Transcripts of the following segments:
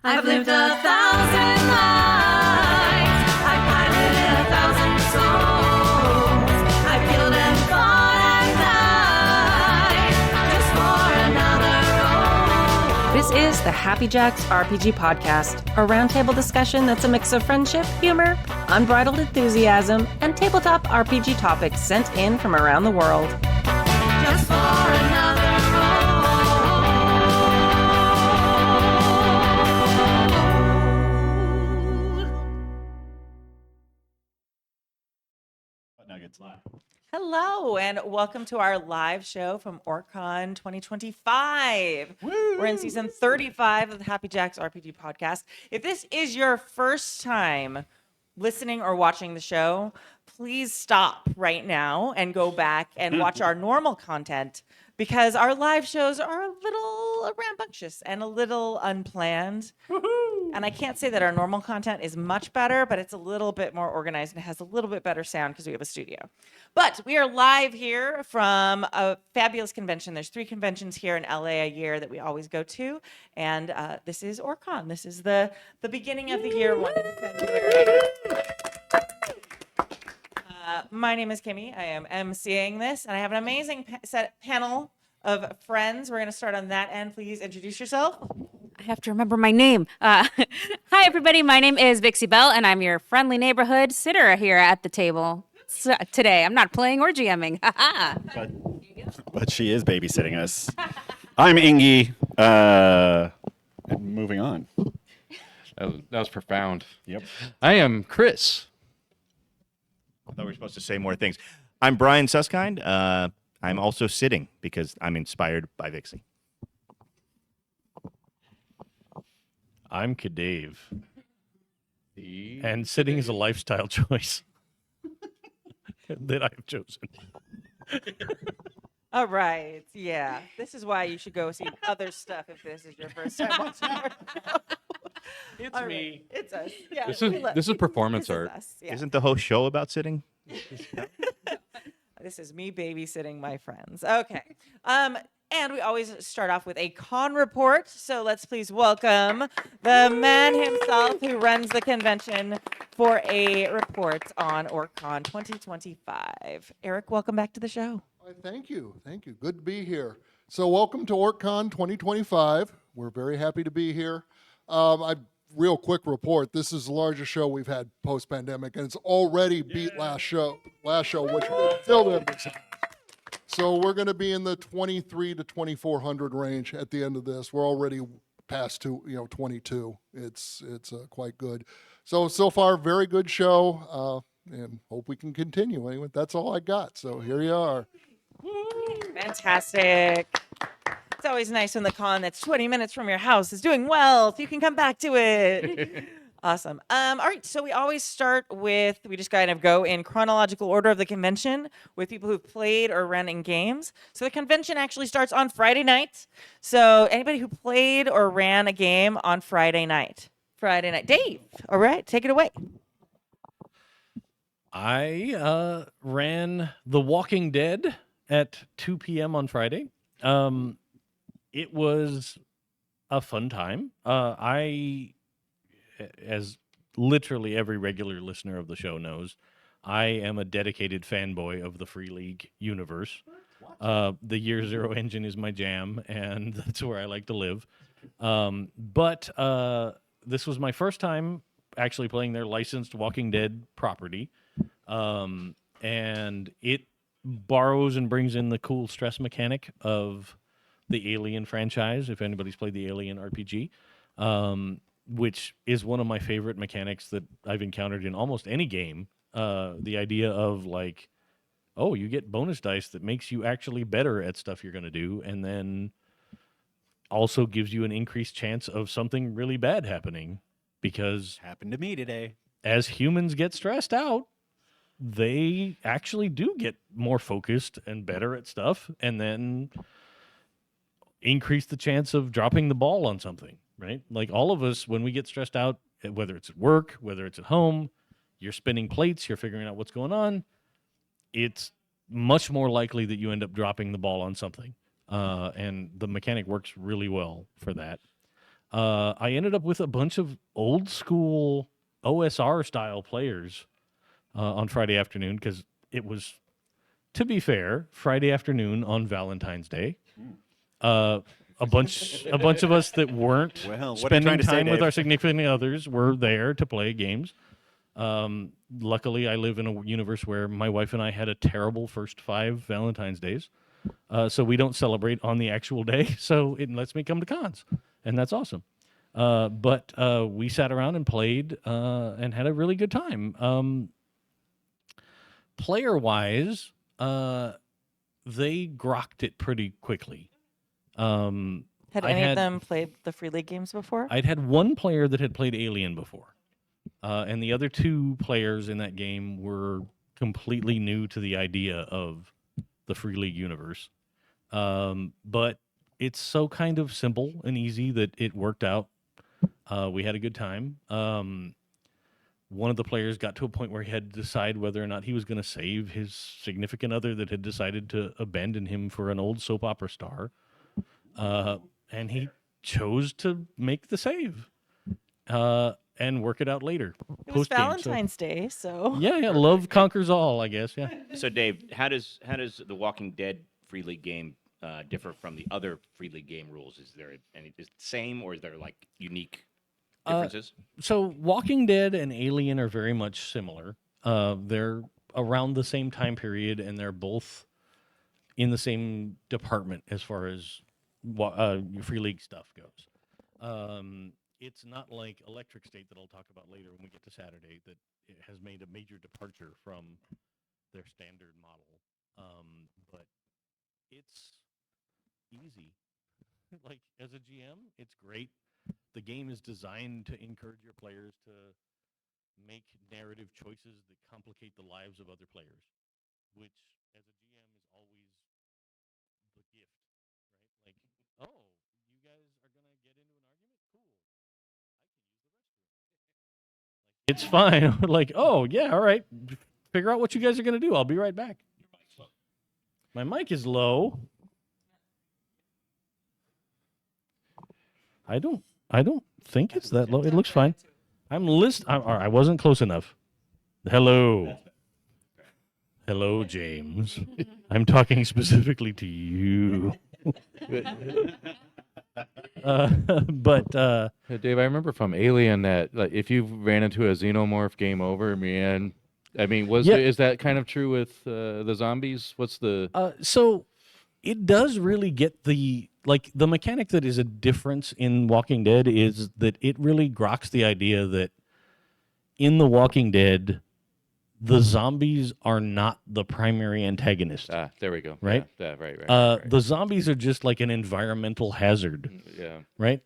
I've lived 1,000 lives. I've piloted 1,000 souls. I've killed and fought at night just for another role. This is the Happy Jacks RPG podcast, a roundtable discussion that's a mix of friendship, humor, unbridled enthusiasm, and tabletop RPG topics sent in from around the world. Just for another Hello, and welcome to our live show from OrcCon 2025. Woo! We're in season 35 of the Happy Jacks RPG podcast. If this is your first time listening or watching the show, please stop right now and go back and watch our normal content, because our live shows are a little rambunctious and a little unplanned. Woohoo! And I can't say that our normal content is much better, but it's a little bit more organized and it has a little bit better sound because we have a studio. But we are live here from a fabulous convention. There's 3 conventions here in LA a year that we always go to. And this is OrcCon. This is the beginning of the year, one in February. My name is Kimmy. I am emceeing this, and I have an amazing panel of friends. We're going to start on that end. Please introduce yourself. I have to remember my name. Hi, everybody. My name is Vixie Bell, and I'm your friendly neighborhood sitter here at the table. So, today, I'm not playing or GMing. But she is babysitting us. I'm Ingy. And moving on. That was profound. Yep. I am Chris. I thought we were supposed to say more things. I'm Brian Suskind. I'm also sitting because I'm inspired by Vixie. I'm Kadave. And sitting is a lifestyle choice that I've chosen. All right. Yeah. This is why you should go see other stuff if this is your first time watching our show. It's All me. right. It's us. Yeah. This is performance This is art. us. Yeah. Isn't the whole show about sitting? This is me babysitting my friends. Okay. And we always start off with a con report. So let's please welcome the man himself who runs the convention for a report on OrcCon 2025. Eric, welcome back to the show. Thank you. Thank you. Good to be here. So welcome to OrcCon 2025. We're very happy to be here. Real quick report. This is the largest show we've had post-pandemic, and it's already beat last show, which filled everything. So we're going to be in the 23 to 2,400 range at the end of this. We're already past 22. It's quite good. So far, very good show, and hope we can continue. Anyway, that's all I got. So here you are. Fantastic. It's always nice when the con that's 20 minutes from your house is doing well, so you can come back to it. Awesome. All right, so we always start with, we just kind of go in chronological order of the convention with people who've played or ran in games. So the convention actually starts on Friday night. So anybody who played or ran a game on Friday night? Dave, all right, take it away. I ran The Walking Dead at 2 p.m. on Friday. It was a fun time. I, as literally every regular listener of the show knows, I am a dedicated fanboy of the Free League universe. The Year Zero engine is my jam, and that's where I like to live. But this was my first time actually playing their licensed Walking Dead property. And it borrows and brings in the cool stress mechanic of the Alien franchise, if anybody's played the Alien RPG, which is one of my favorite mechanics that I've encountered in almost any game. The idea of like, oh, you get bonus dice that makes you actually better at stuff you're going to do, and then also gives you an increased chance of something really bad happening, because Happened to me today. as humans get stressed out, they actually do get more focused and better at stuff, and then increase the chance of dropping the ball on something, right? Like all of us, when we get stressed out, whether it's at work, whether it's at home, you're spinning plates, you're figuring out what's going on, it's much more likely that you end up dropping the ball on something. And the mechanic works really well for that. I ended up with a bunch of old school OSR style players on Friday afternoon because it was, to be fair, Friday afternoon on Valentine's Day. A bunch of us that weren't Well, what are you spending trying to say, time with Dave? our significant others were there to play games. Luckily, I live in a universe where my wife and I had a terrible first 5 Valentine's Days. So we don't celebrate on the actual day. So it lets me come to cons. And that's awesome. But we sat around and played and had a really good time. Player-wise, they grokked it pretty quickly. Had I any had- of them played the Free League games before? I'd had one player that had played Alien before. And the other 2 players in that game were completely new to the idea of the Free League universe. But it's so kind of simple and easy that it worked out. We had a good time. One of the players got to a point where he had to decide whether or not he was going to save his significant other that had decided to abandon him for an old soap opera star. And he chose to make the save and work it out later. It was post-game. So- Valentine's Day, so yeah, love conquers all, I guess. Yeah. So, Dave, how does the Walking Dead Free League game differ from the other Free League game rules? Is there any is it the same, or is there like unique differences? So Walking Dead and Alien are very much similar. They're around the same time period, and they're both in the same department as far as Free League stuff goes. It's not like Electric State that I'll talk about later when we get to Saturday that it has made a major departure from their standard model. But it's easy. Like, as a GM, it's great. The game is designed to encourage your players to make narrative choices that complicate the lives of other players, which, as a GM, is always the gift, right? Like, oh, you guys are going to get into an argument? Cool. I can use the restroom. It's fine. Like, oh, yeah, all right. Figure out what you guys are going to do. I'll be right back. My mic is low. I don't think it's that low. It looks fine. I wasn't close enough. Hello. Hello, James. I'm talking specifically to you. But Hey, Dave, I remember from Alien that like, if you ran into a xenomorph, game over, man. I mean, is that kind of true with the zombies? What's the so it does really get the mechanic that is a difference in Walking Dead is that it really groks the idea that in The Walking Dead, the zombies are not the primary antagonist. there we go. Right? Yeah, right. The zombies are just like an environmental hazard, Yeah. right?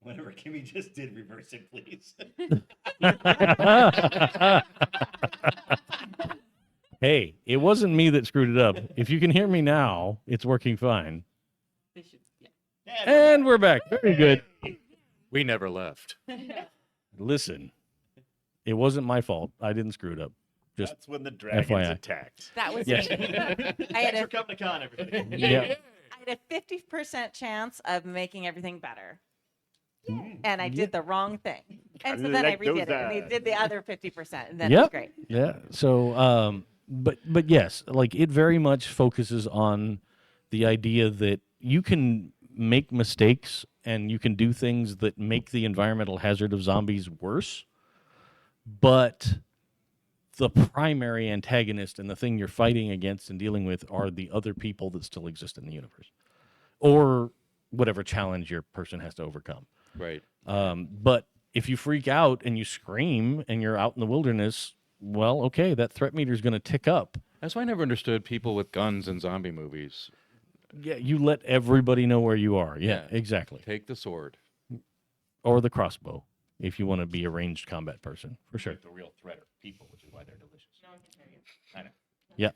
Whatever Kimmy just did, reverse it, please. Hey, it wasn't me that screwed it up. If you can hear me now, it's working fine. And we're back. Very good. We never left. Listen, it wasn't my fault. I didn't screw it up. Just That's when the dragons FYI. attacked. that was Yes. me. I had Thanks a for coming to con, everybody. Yeah. I had a 50% chance of making everything better. And I did the wrong thing. And so then I Like those, redid it. And we did the other 50%. And then it Yep. was great. Yeah. So, but yes, like it very much focuses on the idea that you can make mistakes and you can do things that make the environmental hazard of zombies worse, but the primary antagonist and the thing you're fighting against and dealing with are the other people that still exist in the universe, or whatever challenge your person has to overcome. Right. But if you freak out and you scream and you're out in the wilderness, well, okay, that threat meter is going to tick up. That's why I never understood people with guns in zombie movies. Yeah, you let everybody know where you are. Yeah, Yeah. exactly. Take the sword. Or the crossbow, if you want to be a ranged combat person, for sure. The real threat are people, which is why they're delicious. No one can hear you. I know. Yeah.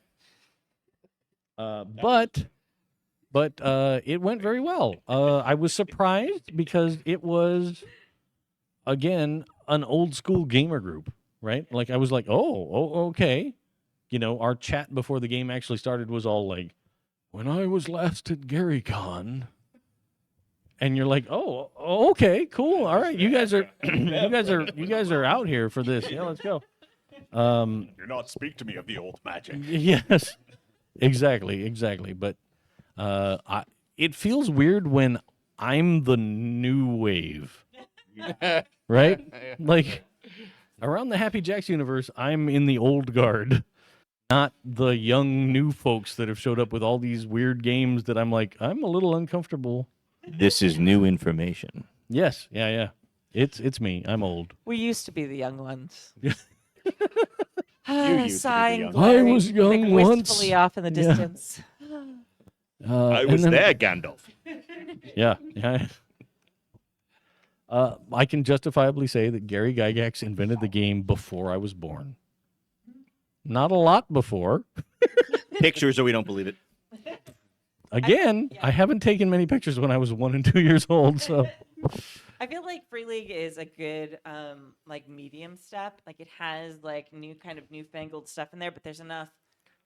But it went very well. I was surprised because it was, again, an old school gamer group, right? Like I was like, oh, okay. You know, our chat before the game actually started was all like, when I was last at GaryCon. And you're like, oh, okay, cool. All right, you guys are you guys are out here for this. Yeah, let's go. Do not speak to me of the old magic. Yes, exactly. But it feels weird when I'm the new wave, right? Like around the Happy Jacks universe, I'm in the old guard, not the young new folks that have showed up with all these weird games that I'm like, I'm a little uncomfortable. This is new information. Yes, yeah. It's me. I'm old. We used to be the young ones. used to be Sighing, the young glaring, I was young like, once. wistfully off in the Yeah. distance. I was there, Gandalf. Yeah. I can justifiably say that Gary Gygax invented the game before I was born. Not a lot before. Pictures or we don't believe it. Again, I haven't taken many pictures when I was 1 and 2 years old, so I feel like Free League is a good like medium step. Like it has like newfangled stuff in there, but there's enough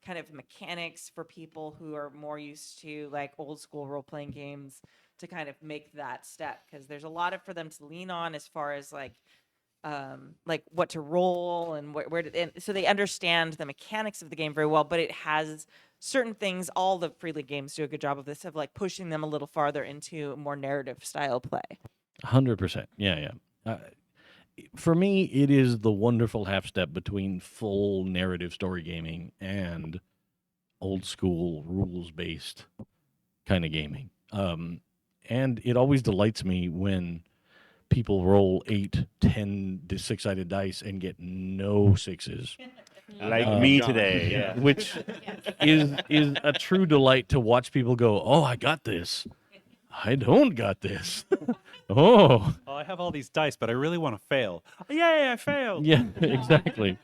kind of mechanics for people who are more used to like old school role playing games to kind of make that step, because there's a lot of for them to lean on as far as like what to roll and where to, and so they understand the mechanics of the game very well, but it has certain things. All the Free League games do a good job of this, of like pushing them a little farther into more narrative style play. 100%. Yeah. For me, it is the wonderful half step between full narrative story gaming and old school rules based kind of gaming. And it always delights me when people roll 8, 10 6-sided dice and get no 6s. Like me today. Which is a true delight to watch people go, oh, I got this. I don't got this. Oh. I have all these dice, but I really want to fail. Yay, I failed. Yeah, exactly.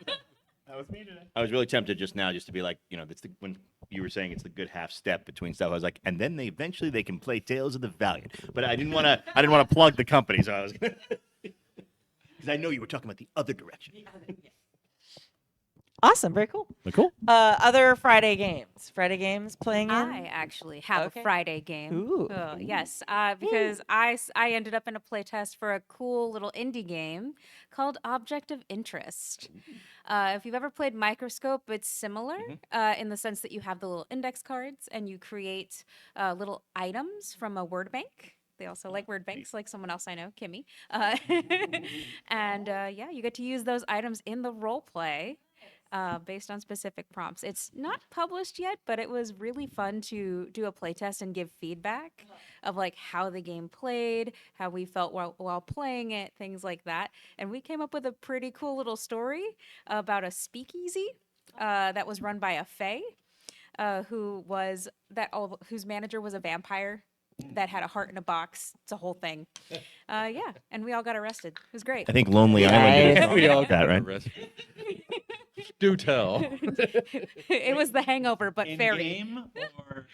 That was me today. I was really tempted just now just to be like, that's when you were saying it's the good half step between stuff. I was like, and then they can play Tales of the Valiant. But I didn't want to plug the company, so I was because I know you were talking about the other direction. Awesome, very cool. Cool. Other Friday games playing in. I actually have Okay. a Friday game. Ooh. Yes, because I ended up in a playtest for a cool little indie game called Object of Interest. If you've ever played Microscope, it's similar in the sense that you have the little index cards and you create little items from a word bank. They also like word banks, like someone else I know, Kimmy. And you get to use those items in the role play. Based on specific prompts. It's not published yet, but it was really fun to do a playtest and give feedback of like how the game played, how we felt while playing it, things like that. And we came up with a pretty cool little story about a speakeasy that was run by a fae whose manager was a vampire that had a heart in a box. It's a whole thing. And we all got arrested. It was great. I think Lonely Island did We all that, right? Do tell. It was The Hangover, but In fairy. game or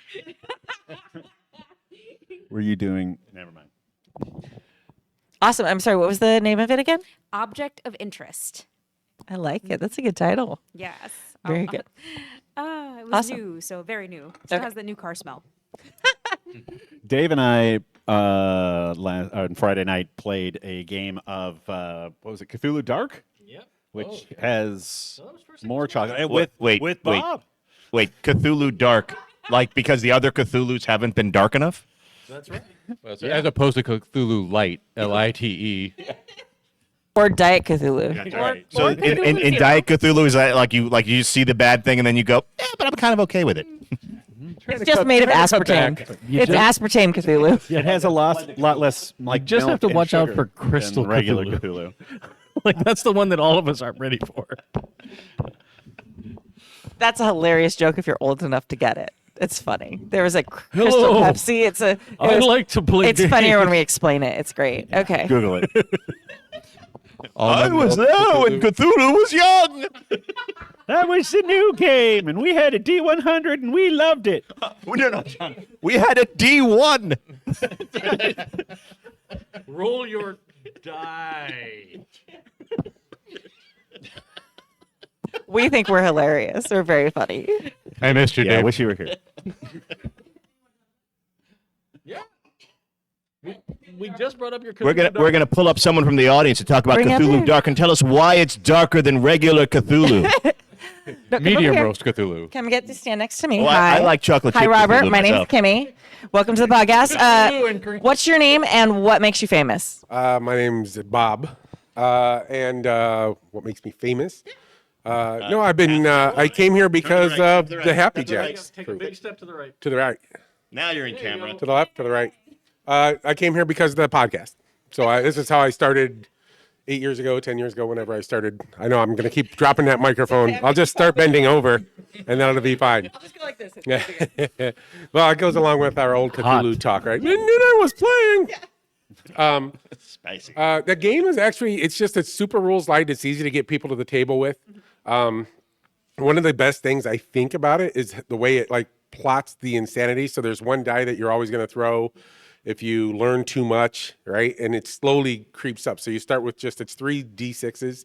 Were you doing? never mind. Awesome. I'm sorry, what was the name of it again? Object of Interest. I like it. That's a good title. Yes. Very good. It was Awesome. new, so very new. Still Okay. has the new car smell. Dave and I on Friday night played a game of what was it? Cthulhu Dark. Yep. Which has more chocolate Wait, with wait. Bob. Wait, Cthulhu Dark, like because the other Cthulhus haven't been dark enough? That's right. Well, so as opposed to Cthulhu Light, Lite. Or Diet Cthulhu. That's Or- right. So or in Cthulhu in Zero. Diet Cthulhu, is that like you see the bad thing and then you go, yeah, but I'm kind of okay with it. It's just made of aspartame. It's aspartame Cthulhu. It has a lot less like. You just have milk to and watch out sugar for crystal than regular Cthulhu. Cthulhu. Like that's the one that all of us aren't ready for. That's a hilarious joke if you're old enough to get it. It's funny. There was a Crystal Hello. Pepsi. I like to play. It's funnier when games. we explain it. It's great. Okay. Google it. I was there when Cthulhu was young. That was the new game, and we had a D100, and we loved it. No, John. We had a D1. Roll your die. We think we're hilarious. We're very funny. I missed you, Yeah, I Dave. wish you were here. We just brought up your. We're gonna pull up someone from the audience to talk about Bring up Cthulhu your- Dark and tell us why it's darker than regular Cthulhu. No, come over Medium here. roast Cthulhu. Come get to stand next to me. Oh, Hi. I like chocolate Hi, chip Robert. Cthulhu My name's myself. Kimmy. Welcome to the podcast. What's your name and what makes you famous? My name's Bob, and what makes me famous? No, I've been. I came here because right, of to the the right, Happy to the right. Jacks. Take a big step to the right. To the right, Now you're in camera. to the left, to the right. I came here because of the podcast. So this is how I started 8 years ago, 10 years ago, whenever I started. I know I'm going to keep dropping that microphone. I'll just start bending over, and then it'll be fine. I'll just go like this. Well, it goes along with our old Cthulhu talk, right? And then I was playing. Spicy. The game is actually, it's just, it's super rules light. It's easy to get people to the table with. One of the best things I think about it is the way it like plots the insanity. So there's one die that you're always going to throw if you learn too much, right? And it slowly creeps up. So you start with just, it's 3 D6s.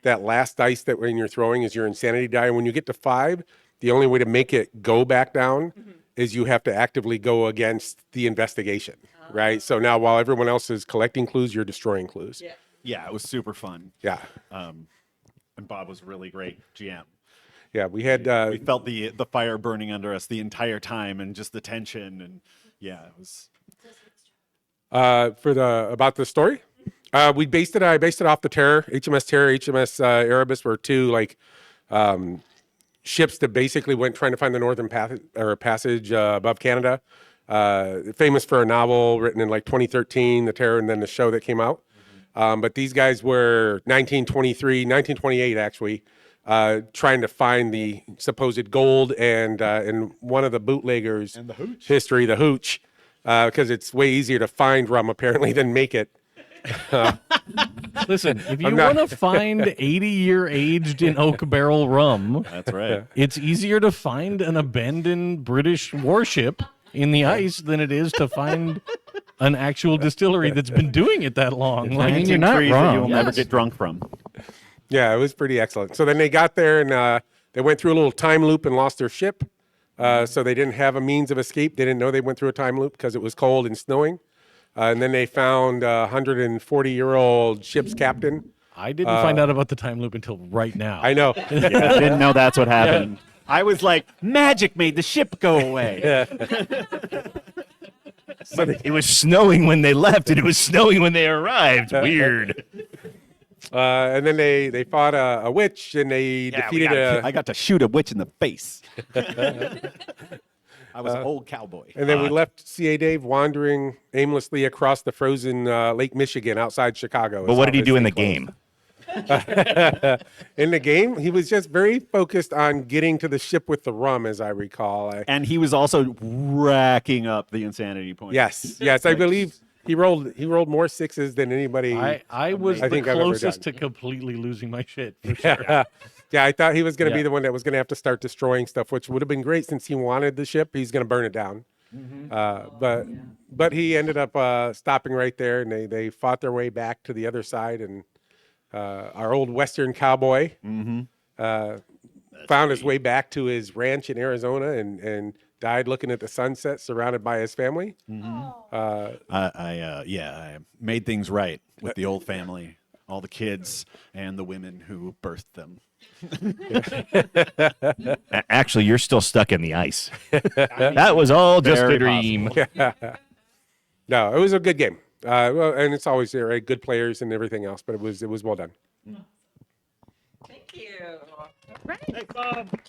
That last dice that when you're throwing is your insanity die. And when you get to 5, the only way to make it go back down is you have to actively go against the investigation, right? So now while everyone else is collecting clues, you're destroying clues. Yeah, it was super fun. Yeah. And Bob was really great GM. Yeah, we had We felt the fire burning under us the entire time, and just the tension, and yeah, it was. about the story. I based it off the Terror, HMS Terror, HMS Erebus were 2 like ships that basically went trying to find the northern passage above Canada. Famous for a novel written in like 2013, The Terror, and then the show that came out. But these guys were 1928 actually, trying to find the supposed gold, and in one of the bootleggers' history, the hooch, because it's way easier to find rum apparently than make it. Listen, if you I'm not- want to find 80-year aged in oak barrel rum, That's right. it's easier to find an abandoned British warship in the ice than it is to find an actual distillery that's been doing it that long. I Like, mean, you're not Trees that wrong. you will never Yes. get drunk from. Yeah, it was pretty excellent. So then they got there and they went through a little time loop and lost their ship. So they didn't have a means of escape. They didn't know they went through a time loop because it was cold and snowing. And then they found a 140-year-old ship's captain. I didn't find out about the time loop until right now. I know. Yeah, I didn't know that's what happened. I was like, magic made the ship go away. It was snowing when they left, and it was snowing when they arrived. Weird. And then they fought a witch and they defeated I got to shoot a witch in the face. I was an old cowboy. And then we left C.A. Dave wandering aimlessly across the frozen Lake Michigan outside Chicago. But what did he do in the game? In the game, he was just very focused on getting to the ship with the rum, as I recall. And he was also racking up the insanity points. Yes, I believe he rolled more 6s than anybody. I was I the think I've ever closest to done. completely losing my shit. For sure. Yeah, I thought he was going to be Yeah. the one that was going to have to start destroying stuff, which would have been great since he wanted the ship. He's going to burn it down. But he ended up stopping right there, and they fought their way back to the other side. And our old Western cowboy found his way back to his ranch in Arizona and died looking at the sunset, surrounded by his family. I made things right with the old family, all the kids and the women who birthed them. Actually, you're still stuck in the ice. That was all just a Very dream. No, it was a good game. Well, and it's always good players and everything else, but it was well done. Thank you.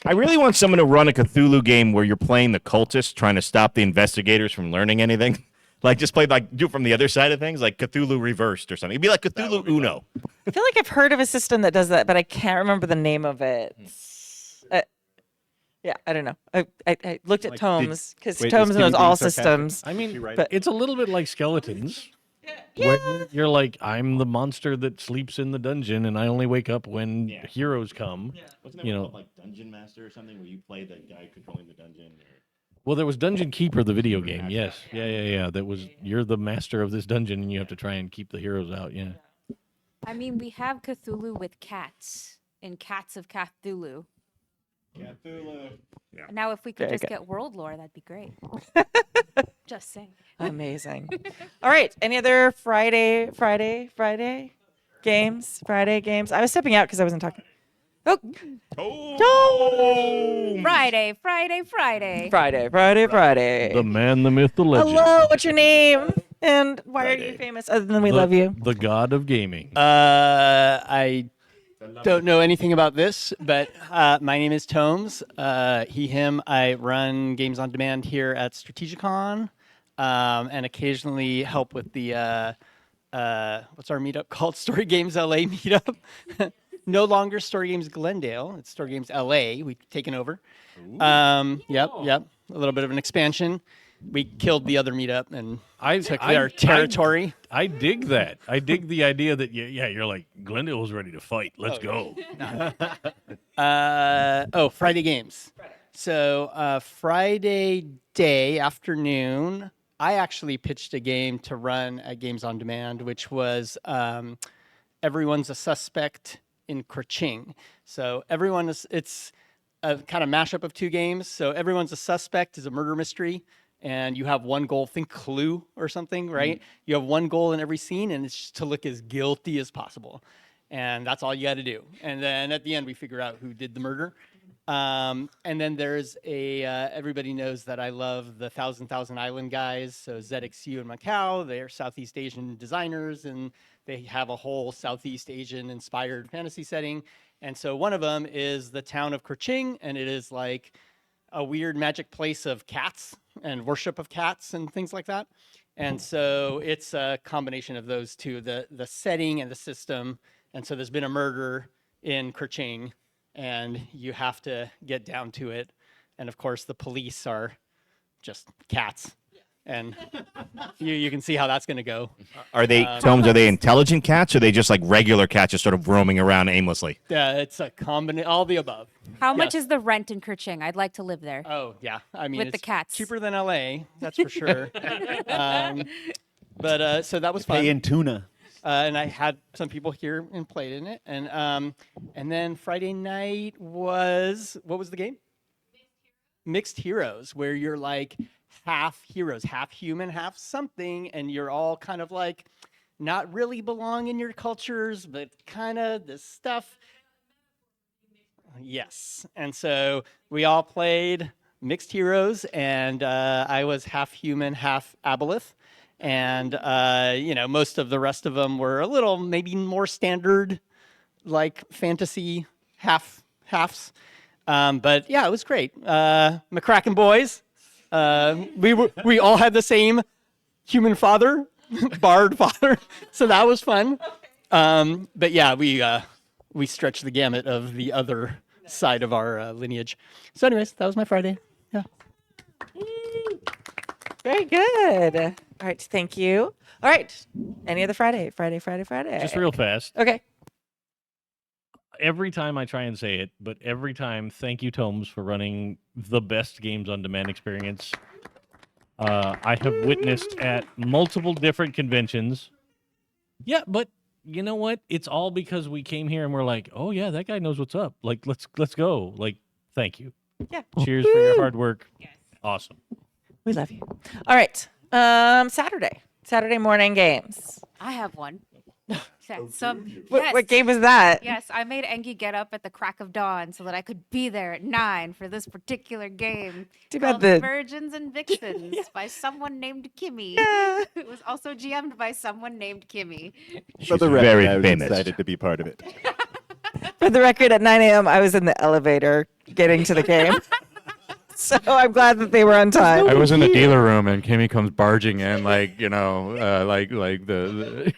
I really want someone to run a Cthulhu game where you're playing the cultists trying to stop the investigators from learning anything. Like just play do it from the other side of things, like Cthulhu reversed or something. It'd be like Cthulhu Uno. I feel like I've heard of a system that does that, but I can't remember the name of it. Yeah, I don't know. I looked at Like, Tomes because wait, Tomes is knows Kimmy all being sarcastic? systems. I mean, but it's a little bit like skeletons. Where you're like, I'm the monster that sleeps in the dungeon, and I only wake up when heroes come. Wasn't that called like Dungeon Master or something, where you play the guy controlling the dungeon? Well, there was Dungeon Keeper, the video game. Yes, yeah. That was you're the master of this dungeon, and you have to try and keep the heroes out. Yeah. I mean, we have Cthulhu with cats in Cats of Cthulhu. Cthulhu. Yeah. Now, if we could Very just good. get world lore, that'd be great. Just saying. Amazing. All right. Any other Friday games? Friday games. I was stepping out because I wasn't talking. Oh. Friday. Friday. The man, the myth, the legend. Hello. What's your name? And why are you famous other than we love you? The god of gaming. I don't know anything about this, but my name is Tomes. He, him. I run games on demand here at Strategicon, and occasionally help with the what's our meetup called? Story Games LA meetup. No longer Story Games Glendale. It's Story Games LA. We've taken over. Yep. A little bit of an expansion. We killed the other meetup and took their territory. I dig that. I dig the idea that you're like Glendale's ready to fight. Let's go. Friday games. So Friday day afternoon, I actually pitched a game to run at Games on Demand, which was Everyone's a Suspect in Kerching. So it's a kind of mashup of two games. So Everyone's a Suspect is a murder mystery. And you have one goal, think Clue or something, right? You have one goal in every scene, and it's just to look as guilty as possible. And that's all you got to do. And then at the end, we figure out who did the murder. And then there's everybody knows that I love the Thousand Island guys. So ZXU and Macau, they're Southeast Asian designers, and they have a whole Southeast Asian inspired fantasy setting. And so one of them is the town of Kerching, and it is like a weird magic place of cats and worship of cats and things like that. And so it's a combination of those two, the setting and the system. And so there's been a murder in Kerching, and you have to get down to it. And of course, the police are just cats. And you can see how that's going to go. Are they, Tomes, are they intelligent cats, or are they just like regular cats just sort of roaming around aimlessly? Yeah, it's a combination, all the above. How much is the rent in Kerching? I'd like to live there. Oh, yeah. I mean, with it's the cats. cheaper than LA, that's for sure. So that was fun. Pay in tuna. And I had some people here and played in it. And then Friday night was, what was the game? Mixed Heroes, where you're like half heroes, half human, half something, and you're all kind of like not really belong in your cultures, but kind of this stuff. Yes. And so we all played Mixed Heroes, and I was half human, half aboleth. And, most of the rest of them were a little maybe more standard, like fantasy halves. But yeah, it was great. McCracken boys. We all had the same human father, bard father. So that was fun. But yeah, we stretched the gamut of the other side of our lineage. So anyways, that was my Friday. Yeah. Very good. All right. Thank you. All right. Any other Friday? Just real fast. Okay. Every time I try and say it, but every time, thank you, Tomes, for running the best Games on Demand experience I have witnessed at multiple different conventions. Yeah, but you know what? It's all because we came here and we're like, oh yeah, that guy knows what's up. Like, let's go. Like, thank you. Yeah. Cheers for your hard work. Yes. Awesome. We love you. All right. Saturday morning games. I have one. What game was that? Yes, I made Engie get up at the crack of dawn so that I could be there at 9 for this particular game. Too bad called the- Virgins and Vixens by someone named Kimmy. It was also GM'd by someone named Kimmy. For the record, I was excited to be part of it. For the record, at 9 a.m., I was in the elevator getting to the game. So I'm glad that they were on time. I was in the dealer room and Kimmy comes barging in like, you know, like the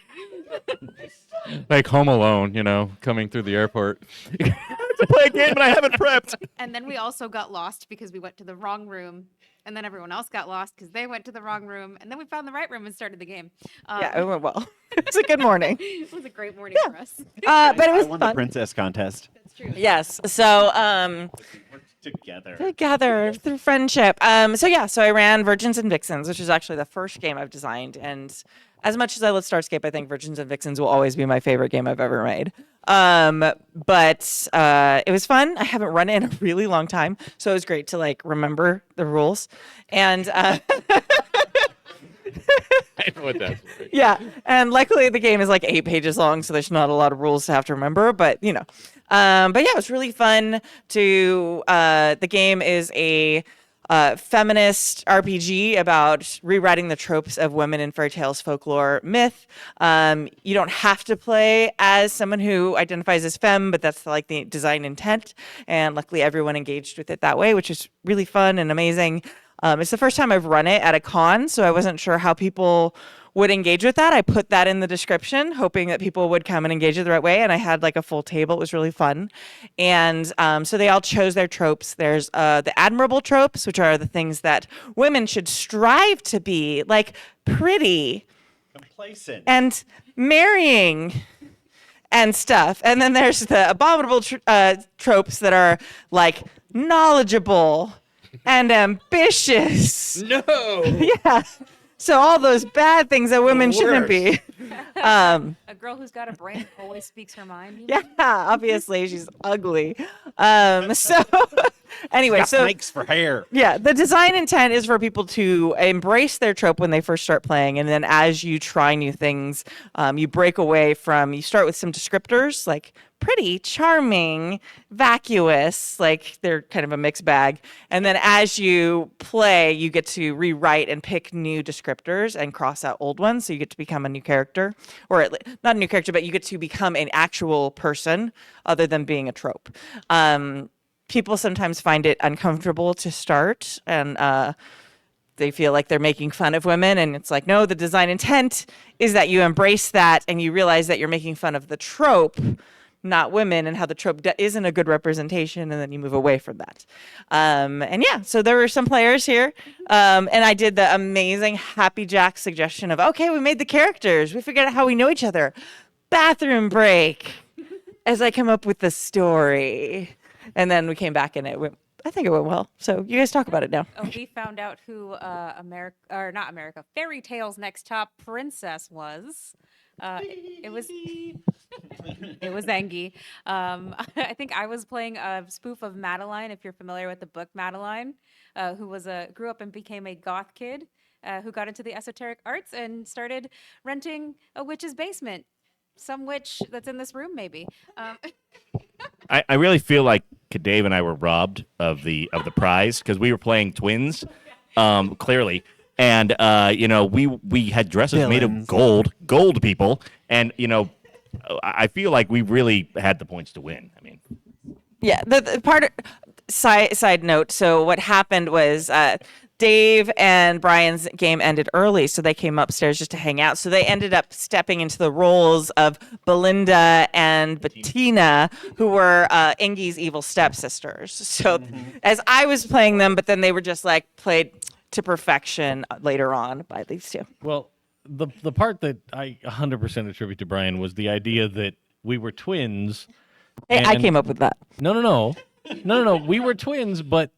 like Home Alone, you know, coming through the airport. To play a game and I haven't prepped. And then we also got lost because we went to the wrong room. And then everyone else got lost because they went to the wrong room. And then we found the right room and started the game. Yeah, it went well. It's a good morning. It was a great morning for us. But it was I won fun. the princess contest. That's true. Yes. So Together. through friendship. So I ran Virgins and Vixens, which is actually the first game I've designed. And as much as I love Starscape, I think Virgins and Vixens will always be my favorite game I've ever made. But it was fun. I haven't run it in a really long time, so it was great to like remember the rules. And I know what that's like. yeah, and luckily the game is like 8 pages long, so there's not a lot of rules to have to remember. But you know, but yeah, it was really fun to. The game is a feminist RPG about rewriting the tropes of women in fairy tales, folklore, myth. You don't have to play as someone who identifies as femme, but that's like the design intent. And luckily, everyone engaged with it that way, which is really fun and amazing. It's the first time I've run it at a con, so I wasn't sure how people would engage with that. I put that in the description, hoping that people would come and engage it the right way. And I had like a full table. It was really fun. And so they all chose their tropes. There's the admirable tropes, which are the things that women should strive to be, like pretty, Complacent. and marrying and stuff. And then there's the abominable tropes that are like knowledgeable and ambitious. No. Yeah. So all those bad things that women shouldn't be. A girl who's got a brain always speaks her mind. You know? Yeah, obviously she's ugly. So anyway, Got so mics for hair. yeah, the design intent is for people to embrace their trope when they first start playing, and then as you try new things, you break away from. You start with some descriptors like pretty, charming, vacuous, like they're kind of a mixed bag. And then as you play, you get to rewrite and pick new descriptors and cross out old ones. So you get to become a new character, or not a new character, but you get to become an actual person other than being a trope. People sometimes find it uncomfortable to start, and they feel like they're making fun of women. And it's like, no, the design intent is that you embrace that and you realize that you're making fun of the trope, not women, and how the trope isn't a good representation, and then you move away from that. And yeah, so there were some players here, and I did the amazing Happy Jack suggestion of, okay, we made the characters, we figured out how we know each other. Bathroom break, as I come up with the story, and then we came back and I think it went well. So you guys talk about it now. Oh, we found out who Fairy Tale's next top princess was. It was Angie. I think I was playing a spoof of Madeline, if you're familiar with the book Madeline, who grew up and became a goth kid who got into the esoteric arts and started renting a witch's basement. Some witch that's in this room, maybe. I really feel like Dave and I were robbed of the prize because we were playing twins, clearly. And we had dresses made of gold people, and I feel like we really had the points to win. I mean, yeah. The part side note. So what happened was Dave and Brian's game ended early, so they came upstairs just to hang out. So they ended up stepping into the roles of Belinda and Bettina, who were Ingy's evil stepsisters. So as I was playing them, but then they were just like played to perfection later on by these two. Well, the part that I 100% attribute to Brian was the idea that we were twins. Hey, I came up with that. No. We were twins, but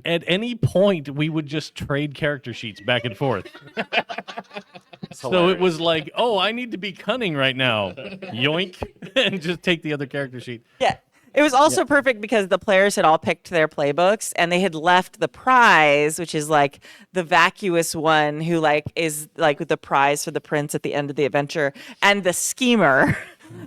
at any point we would just trade character sheets back and forth. So it was like, oh, I need to be cunning right now. Yoink. And just take the other character sheet. Yeah. It was also perfect because the players had all picked their playbooks and they had left the prize, which is like the vacuous one who like is like the prize for the prince at the end of the adventure, and the schemer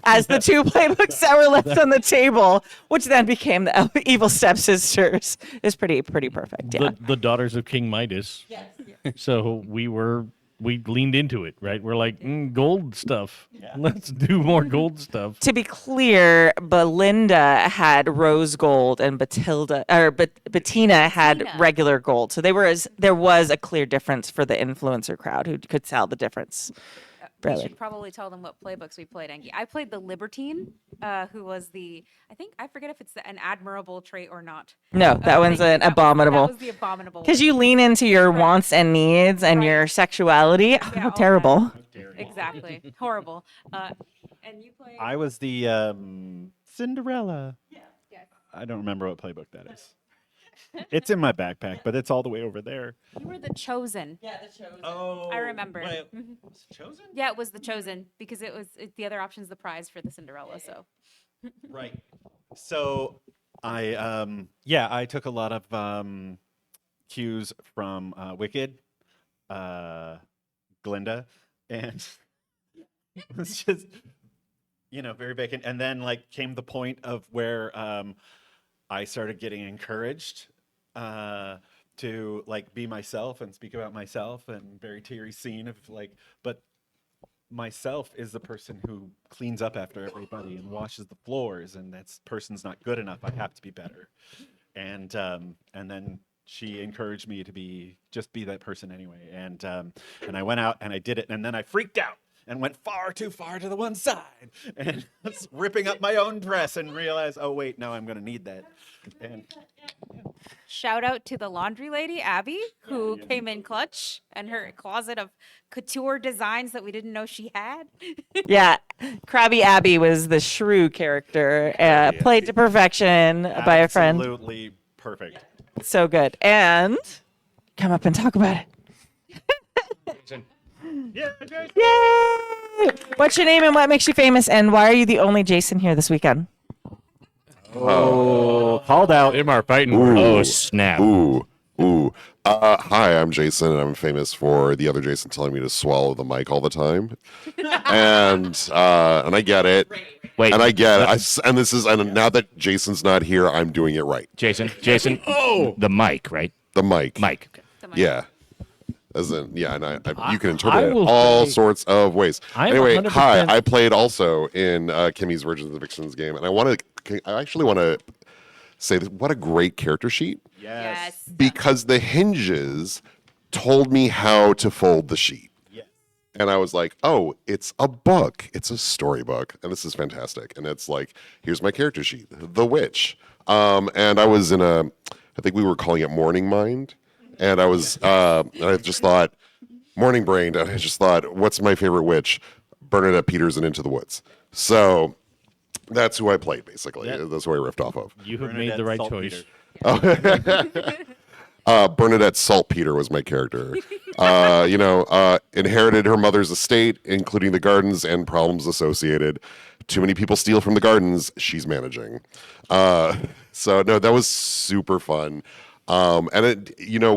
as the two playbooks that were left on the table, which then became the evil stepsisters. Is pretty perfect. Yeah. The daughters of King Midas. Yes. So we were we leaned into it, right? We're like, gold stuff. Let's do more gold stuff. To be clear, Belinda had rose gold and Bettina had Bettina. regular gold. So there was a clear difference for the influencer crowd who could tell the difference. We Really. should probably tell them what playbooks we played, Angie. I played the Libertine, who was I forget if it's an admirable trait or not. No, that one's an abominable. That was the abominable. Because you lean into your wants and needs and Right. your sexuality. Yeah, How all that. terrible. Exactly. Horrible. And you played. I was the Cinderella. Yes. I don't remember what playbook that is. It's in my backpack, but it's all the way over there. You were the Chosen. Yeah, the Chosen. Oh, I remember. Was it Chosen? Yeah, it was the Chosen because the other option's the prize for the Cinderella. So. Right. So I took a lot of cues from Wicked, Glinda, and it was just very vacant. And then came the point of where I started getting encouraged to be myself and speak about myself, and very teary scene of but myself is the person who cleans up after everybody and washes the floors, and that person's not good enough. I have to be better. And then she encouraged me to be that person anyway. And I went out and I did it, and then I freaked out and went far too far to the one side and was ripping up my own dress and realized, oh wait, no, I'm gonna need that. And Shout out to the laundry lady, Abby, who came in clutch and her closet of couture designs that we didn't know she had. Yeah, Krabby Abby was the shrew character, played to perfection by a friend. absolutely perfect. So good. And come up and talk about it. Yay! What's your name and what makes you famous, and why are you the only Jason here this weekend? Oh, called out. Them are fighting. Oh, snap. Ooh. Hi, I'm Jason, and I'm famous for the other Jason telling me to swallow the mic all the time. and I get it. Wait. And I get it. And now that Jason's not here, I'm doing it right. Jason. The mic, right? The mic. Mike. Okay. Yeah. As in, yeah, and you can interpret I it will all say- sorts of ways. I'm Anyway, 100% hi, I played also in Kimmy's Virgins and Vixens game, and I actually want to say that what a great character sheet. Yes. Because the hinges told me how to fold the sheet. Yes. And I was like, oh, it's a book. It's a storybook. And this is fantastic. And it's like, here's my character sheet, The Witch. And I was I think we were calling it Morning Mind. And I was, I just thought, Morning Brained. And I just thought, what's my favorite witch? Bernadette Peters and Into the Woods. So that's who I played, basically. Yep. That's who I riffed off of. You have made the right choice. Bernadette Saltpeter was my character. Inherited her mother's estate, including the gardens and problems associated. Too many people steal from the gardens. She's managing. So no, that was super fun. We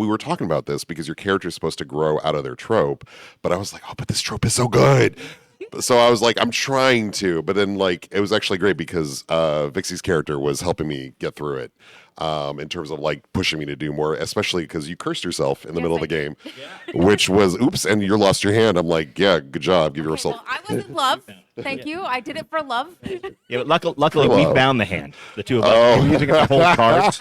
were talking about this because your character is supposed to grow out of their trope, but I was like, oh, but this trope is so good. So I was like, I'm trying to, but then it was actually great because Vixie's character was helping me get through it in terms of pushing me to do more, especially because you cursed yourself in the middle of the game, which was, oops, and you lost your hand. I'm like, yeah, good job. Give yourself. No, I wasn't love. Thank you. I did it for love. Yeah, but luckily we found the hand. The two of us. Oh. We were using it to hold cards.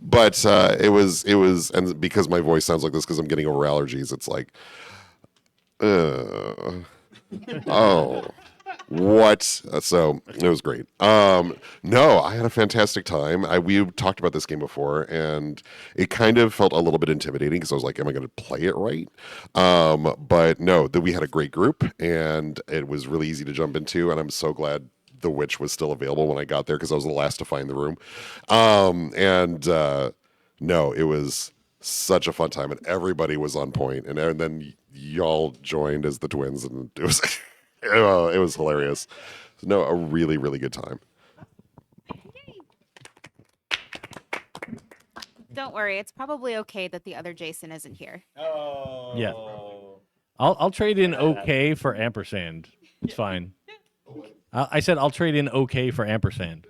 But it was, and because my voice sounds like this because I'm getting over allergies, it's like, oh, what? So it was great. No, I had a fantastic time. We talked about this game before, and it kind of felt a little bit intimidating because I was like, am I going to play it right? But no, we had a great group, and it was really easy to jump into, and I'm so glad The Witch was still available when I got there because I was the last to find the room. No, it was such a fun time, and everybody was on point, and then y'all joined as the twins, and it was it was hilarious. No, a really, really good time. Don't worry. It's probably okay that the other Jason isn't here. Oh. Yeah. I'll trade in okay for ampersand. It's fine. I said I'll trade in okay for ampersand.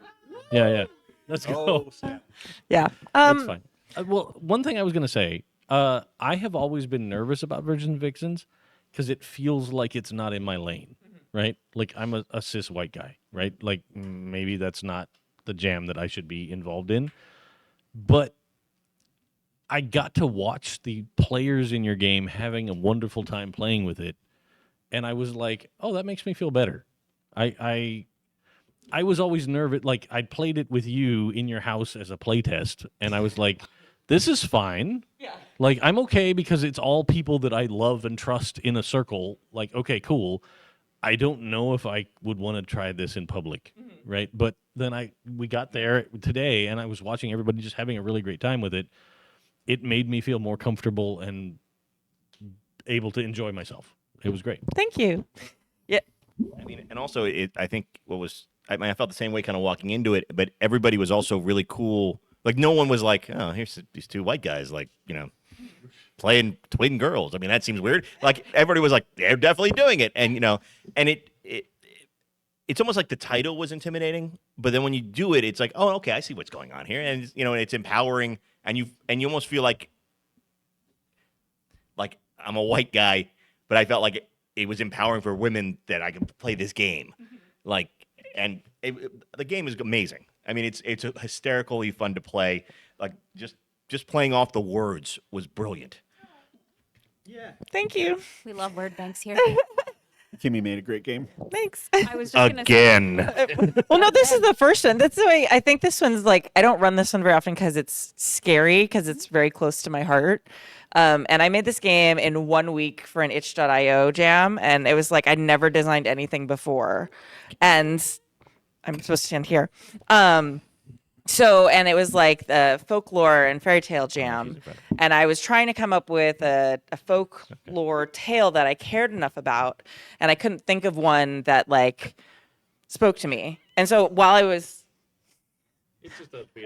Yeah. Let's go. Oh, snap. Yeah. That's fine. Well, one thing I was going to say I have always been nervous about Virgins and Vixens because it feels like it's not in my lane, right? Like I'm a cis white guy, right? Like maybe that's not the jam that I should be involved in. But I got to watch the players in your game having a wonderful time playing with it, and I was like, oh, that makes me feel better. I was always nervous. Like I played it with you in your house as a playtest, and I was like, this is fine. Yeah. Like I'm okay because it's all people that I love and trust in a circle. Like, okay, cool. I don't know if I would want to try this in public, right? But then we got there today, and I was watching everybody just having a really great time with it. It made me feel more comfortable and able to enjoy myself. It was great. Thank you. Yeah. I mean, and also, I think I mean, I felt the same way kind of walking into it, but everybody was also really cool. Like, no one was like, oh, here's these two white guys, like, playing twin girls. I mean, that seems weird. Like, everybody was like, they're definitely doing it. And, and it's almost like the title was intimidating, but then when you do it, it's like, oh, okay, I see what's going on here. And, and it's empowering, and you almost feel like I'm a white guy, but I felt like it was empowering for women that I could play this game. Like, and the game is amazing. I mean, it's hysterically fun to play. Like, just playing off the words was brilliant. Yeah. Thank you. We love word banks here. Kimmy made a great game. Thanks. I was just Again. Well, no, this is the first one. That's the way I think this one's like, I don't run this one very often because it's scary, because it's very close to my heart. And I made this game in 1 week for an itch.io jam, and it was like I'd never designed anything before. And I'm supposed to stand here. And it was like the folklore and fairy tale jam. And I was trying to come up with a folklore tale that I cared enough about. And I couldn't think of one that like spoke to me. And so while I was,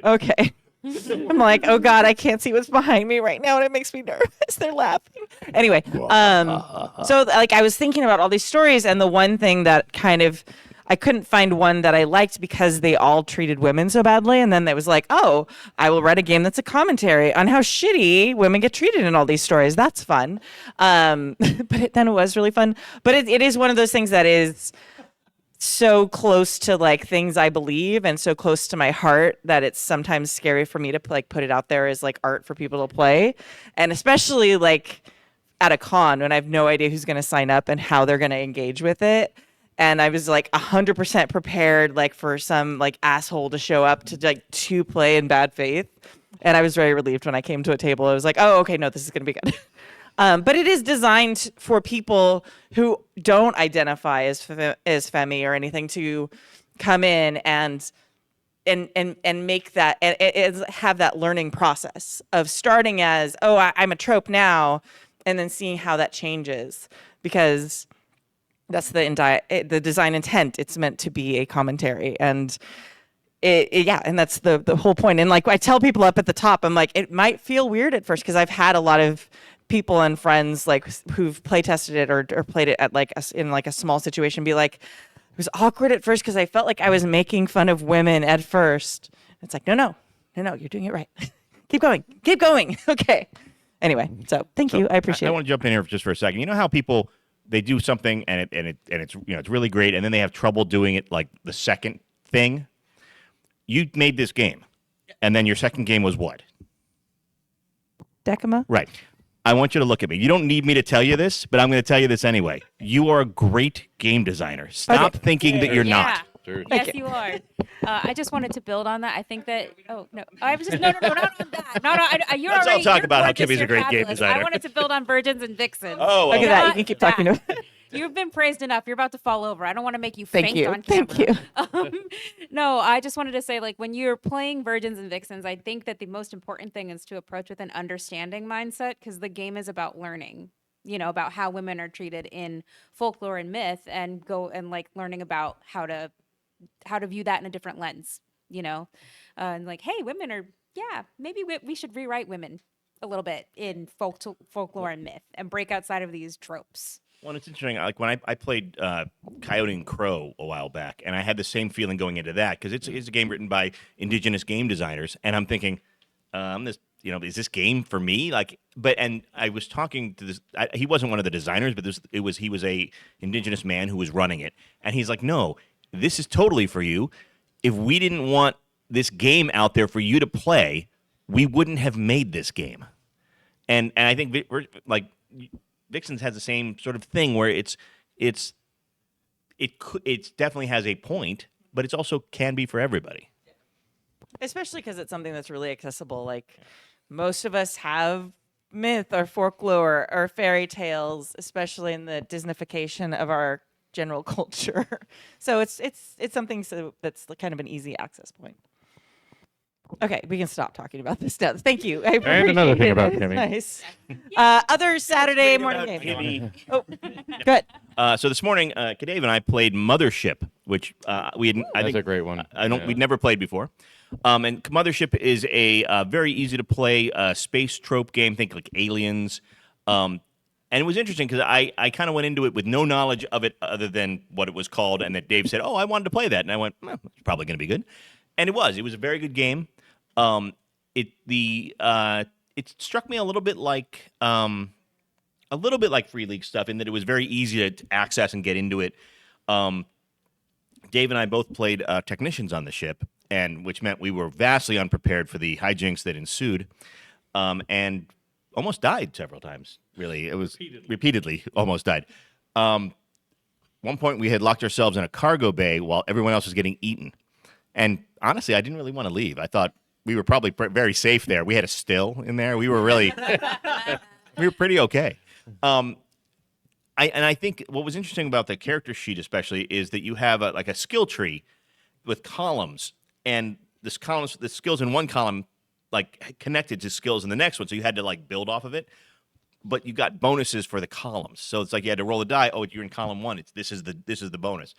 okay. I'm like, oh God, I can't see what's behind me right now, and it makes me nervous. They're laughing. Anyway, so like I was thinking about all these stories, and the one thing that kind of I couldn't find one that I liked because they all treated women so badly. And then it was like, oh, I will write a game that's a commentary on how shitty women get treated in all these stories. That's fun. Then it was really fun. But it is one of those things that is so close to like things I believe and so close to my heart that it's sometimes scary for me to like put it out there as like art for people to play. And especially like at a con when I have no idea who's going to sign up and how they're going to engage with it. And I was like 100% prepared like for some like asshole to show up to play in bad faith. And I was very relieved when I came to a table. I was like, oh, okay, no, this is going to be good. But it is designed for people who don't identify as femi or anything to come in and make that and have that learning process of starting as, oh, I'm a trope now, and then seeing how that changes, because that's the design intent. It's meant to be a commentary, and and that's the whole point. And like I tell people up at the top, I'm like, it might feel weird at first because I've had a lot of people and friends like who've play tested it or played it at like in like a small situation be like, it was awkward at first because I felt like I was making fun of women at first. It's like, no, you're doing it right. Keep going. Okay. Anyway, so thank you. I appreciate it. I want to jump in here just for a second. You know how people they do something and it's it's really great, and then they have trouble doing it like the second thing. You made this game, and then your second game was what? Decima. Right. I want you to look at me. You don't need me to tell you this, but I'm going to tell you this anyway. You are a great game designer. Stop thinking that you're not. Yes, you are. I just wanted to build on that. I think that. Oh no, I was just not on that. No. You're Let's already. all talk you're about how gorgeous, Kimmy's a you're great game fabulous. designer. I wanted to build on Virgins and Vixens. Oh, look at that. You can keep talking to it. You've been praised enough. You're about to fall over. I don't want to make you Thank faint you. on camera. Thank you. No, I just wanted to say, like, when you're playing Virgins and Vixens, I think that the most important thing is to approach with an understanding mindset, because the game is about learning, about how women are treated in folklore and myth, and go and like learning about how to view that in a different lens, and like, hey, women are, maybe we should rewrite women a little bit in folklore and myth and break outside of these tropes. Well, it's interesting. Like when I played Coyote and Crow a while back, and I had the same feeling going into that because it's a game written by indigenous game designers, and I'm thinking, is this game for me? Like, and I was talking to this. He wasn't one of the designers, but he was a indigenous man who was running it, and he's like, no, this is totally for you. If we didn't want this game out there for you to play, we wouldn't have made this game. And I think like Vixens has the same sort of thing where it definitely has a point, but it's also can be for everybody. Especially because it's something that's really accessible. Like most of us have myth or folklore or fairy tales, especially in the Disneyfication of our general culture. So it's something that's kind of an easy access point. Okay, we can stop talking about this now. Thank you. I And another thing appreciate about it. Kimmy. Nice. Other Saturday morning game. Oh, good. So this morning, Dave and I played Mothership, which we had. I That's think a great one. We'd never played before. And Mothership is a very easy to play space trope game. Think like Aliens. And it was interesting because I kind of went into it with no knowledge of it other than what it was called, and that Dave said, "Oh, I wanted to play that," and I went, "It's probably going to be good," and it was. It was a very good game. It struck me a little bit like Free League stuff in that it was very easy to access and get into it. Dave and I both played technicians on the ship, which meant we were vastly unprepared for the hijinks that ensued, and almost died several times. Really, it was repeatedly almost died. One point we had locked ourselves in a cargo bay while everyone else was getting eaten, and honestly, I didn't really want to leave. I thought we were probably very safe there. We had a still in there. We were really, we were pretty okay. I think what was interesting about the character sheet, especially, is that you have a skill tree with columns, and the skills in one column like connected to skills in the next one, so you had to like build off of it. But you got bonuses for the columns, so it's like you had to roll a die. Oh, you're in column one. This is the bonus,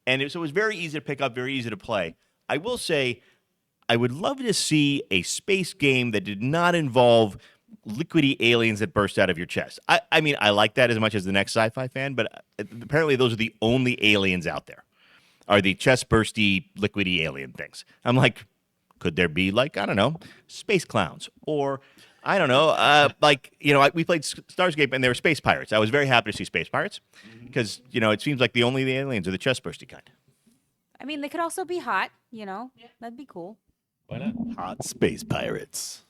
and so it was very easy to pick up, very easy to play. I will say, I would love to see a space game that did not involve liquidy aliens that burst out of your chest. I mean, I like that as much as the next sci-fi fan, but apparently those are the only aliens out there, are the chest bursty, liquidy alien things. I'm like, could there be like, I don't know, space clowns? Or, I don't know, we played Starscape and there were space pirates. I was very happy to see space pirates because, it seems like the aliens are the chest bursty kind. I mean, they could also be hot, That'd be cool. Why not? Hot space pirates.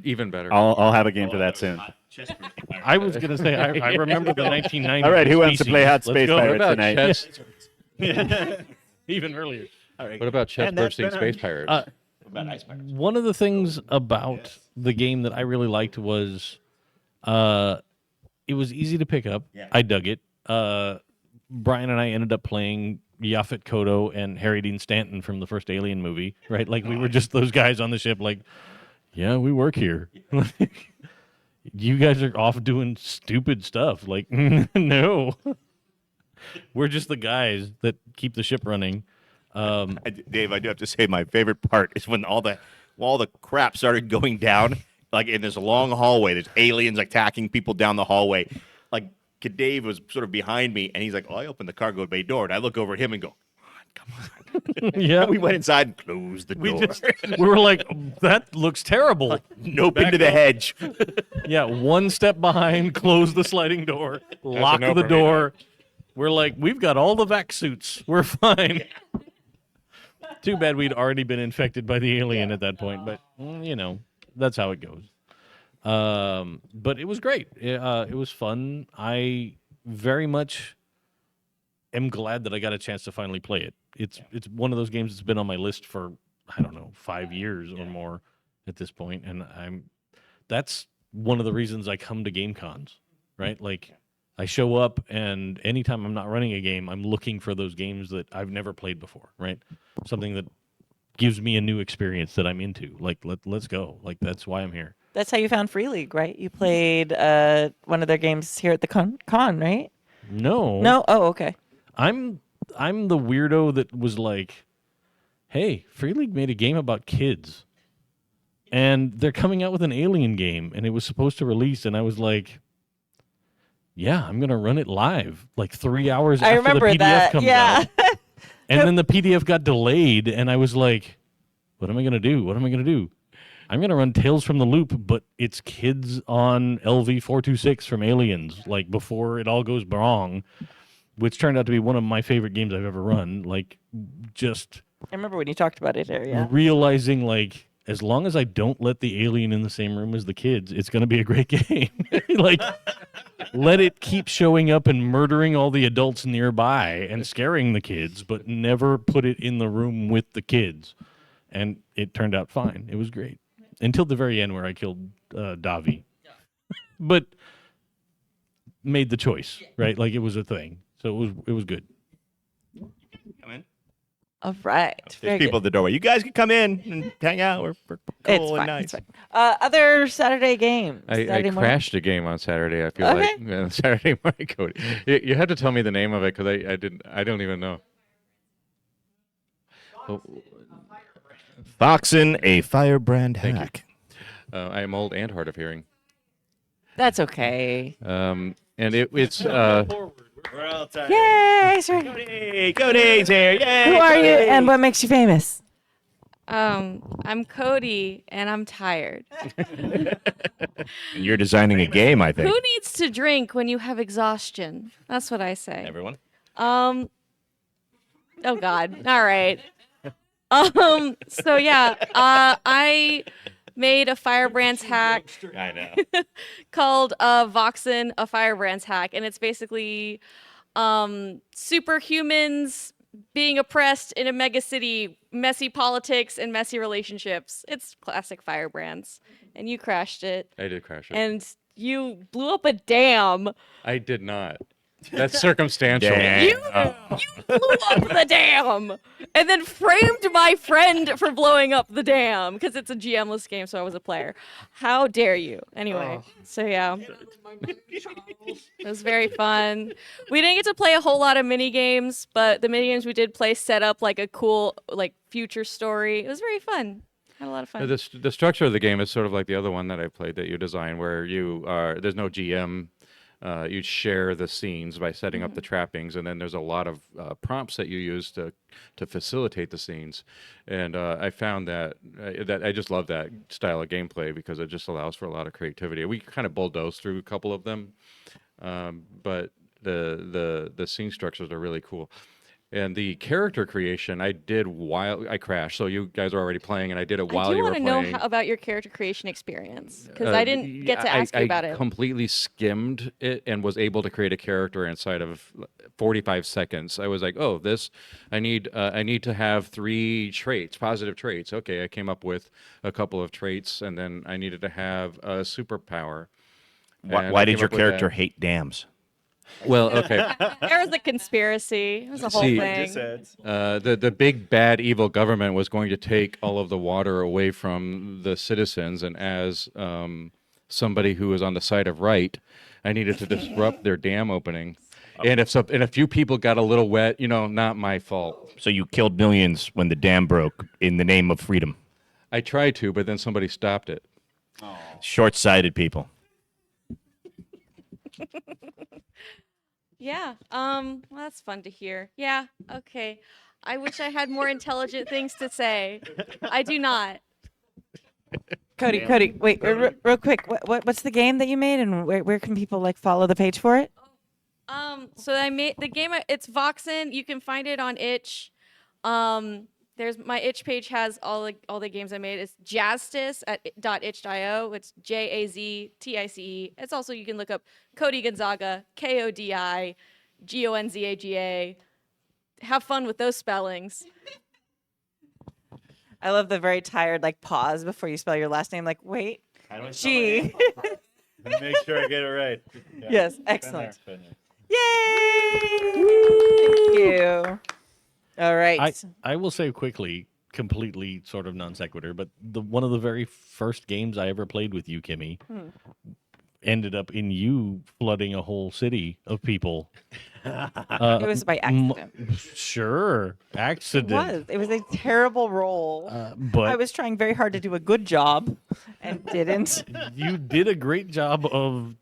Even better. I'll have a game for that soon. I was going to say, I remember the 1990s. All right, who wants to play Hot Let's Space go. Pirates What about tonight? Even earlier. All right. What about chest And that's bursting been space pirates? What about ice pirates? One of the things about the game that I really liked was it was easy to pick up. Yeah. I dug it. Brian and I ended up playing Yaphet Kotto and Harry Dean Stanton from the first Alien movie, right? Like we were just those guys on the ship like, yeah, we work here. You guys are off doing stupid stuff. Like, no. We're just the guys that keep the ship running. Dave, I do have to say my favorite part is when all the crap started going down, like in this long hallway. There's aliens attacking people down the hallway. Like Dave was sort of behind me, and he's like, "Oh, I opened the cargo bay door," and I look over at him and go, "Come on." Yeah, we went inside and closed the door. We were like, that looks terrible. Nope, Back into the up. hedge. Yeah, one step behind, close the sliding door, lock no the for me. door. We're like, we've got all the vac suits. We're fine. Too bad we'd already been infected by the alien at that point, but that's how it goes. But it was great. It was fun. I very much am glad that I got a chance to finally play it. It's one of those games that's been on my list for, I don't know, 5 years or more at this point, and that's one of the reasons I come to game cons, right? Like I show up, and anytime I'm not running a game, I'm looking for those games that I've never played before, right? Something that gives me a new experience that I'm into. Like let's go. Like that's why I'm here. That's how you found Free League, right? You played one of their games here at the con, right? No. No? Oh, okay. I'm the weirdo that was like, hey, Free League made a game about kids. And they're coming out with an Alien game, and it was supposed to release, and I was like, yeah, I'm going to run it live, like 3 hours I after the remember PDF that. comes Yeah. out. And then the PDF got delayed, and I was like, what am I going to do? What am I going to do? I'm gonna run Tales from the Loop, but it's kids on LV-426 from Aliens, like before it all goes wrong, which turned out to be one of my favorite games I've ever run. Like, just I remember when you talked about it here. Yeah. realizing, like, as long as I don't let the alien in the same room as the kids, it's gonna be a great game. Like, let it keep showing up and murdering all the adults nearby and scaring the kids, but never put it in the room with the kids. And it turned out fine. It was great. Until the very end where I killed Davi. But made the choice, right? Like, it was a thing. So it was good. Come in. All right. There's Very people good. at the doorway. You guys can come in and hang out. We're cool It's and fine. nice. It's fine. Other Saturday games. I Saturday morning? crashed a game on Saturday. I feel Okay. like Saturday morning, Cody. You have to tell me the name of it because I don't even know. Oh, Foxen, a firebrand Thank you. hack. I am old and hard of hearing. That's okay. And it's We're all tired. Yay! Sorry. Cody's here. Yay! Who are you Cody! and what makes you famous? I'm Cody, and I'm tired. And you're designing a game, I think. Who needs to drink when you have exhaustion? That's what I say. Everyone? Oh God. All right. So yeah, I made a Firebrand's hack I know. called Voxen, a Firebrand's hack, and it's basically superhumans being oppressed in a mega city, messy politics and messy relationships. It's classic Firebrands, and you crashed it. I did crash it. And you blew up a dam. I did not. That's circumstantial. Dang. You blew up the dam and then framed my friend for blowing up the dam because it's a GM-less game, so I was a player. How dare you? Anyway, so yeah. It was very fun. We didn't get to play a whole lot of mini games, but the mini games we did play set up like a cool like future story. It was very fun. Had a lot of fun. The structure of the game is sort of like the other one that I played that you designed, where there's no GM. You share the scenes by setting up the trappings, and then there's a lot of prompts that you use to facilitate the scenes. And I found that I just love that style of gameplay because it just allows for a lot of creativity. We kind of bulldozed through a couple of them, but the scene structures are really cool. And the character creation I did while I crashed. So you guys are already playing, and I did it while you were playing. I do want to know about your character creation experience because I didn't get to ask you about I it. completely skimmed it and was able to create a character inside of 45 seconds. I was like, oh, I need to have 3 traits, positive traits. Okay, I came up with a couple of traits, and then I needed to have a superpower. Why did your character hate dams? Well, okay. There was a conspiracy. It was a whole thing. The big bad evil government was going to take all of the water away from the citizens, and as somebody who was on the side of right, I needed to disrupt their dam opening. And if a few people got a little wet, not my fault. So you killed millions when the dam broke in the name of freedom. I tried to, but then somebody stopped it. Short-sighted people. Yeah. Well, that's fun to hear. Yeah. Okay. I wish I had more intelligent things to say. I do not. Cody, wait, real quick. What's the game that you made, and where can people follow the page for it? So I made the game. It's Voxen. You can find it on itch. There's my itch page has all the games I made. It's Jazztice at .itch.io. It's JAZTICE. It's also, you can look up Cody Gonzaga, KODI GONZAGA. Have fun with those spellings. I love the very tired pause before you spell your last name. Wait, G. Make sure I get it right. Yeah. Yes, excellent. Been there. Yay! Thank you. All right. I will say quickly, completely sort of non sequitur, but one of the very first games I ever played with you, Kimmy, ended up in you flooding a whole city of people. It was by accident. Sure, accident. It was a terrible role. But I was trying very hard to do a good job and didn't. You did a great job of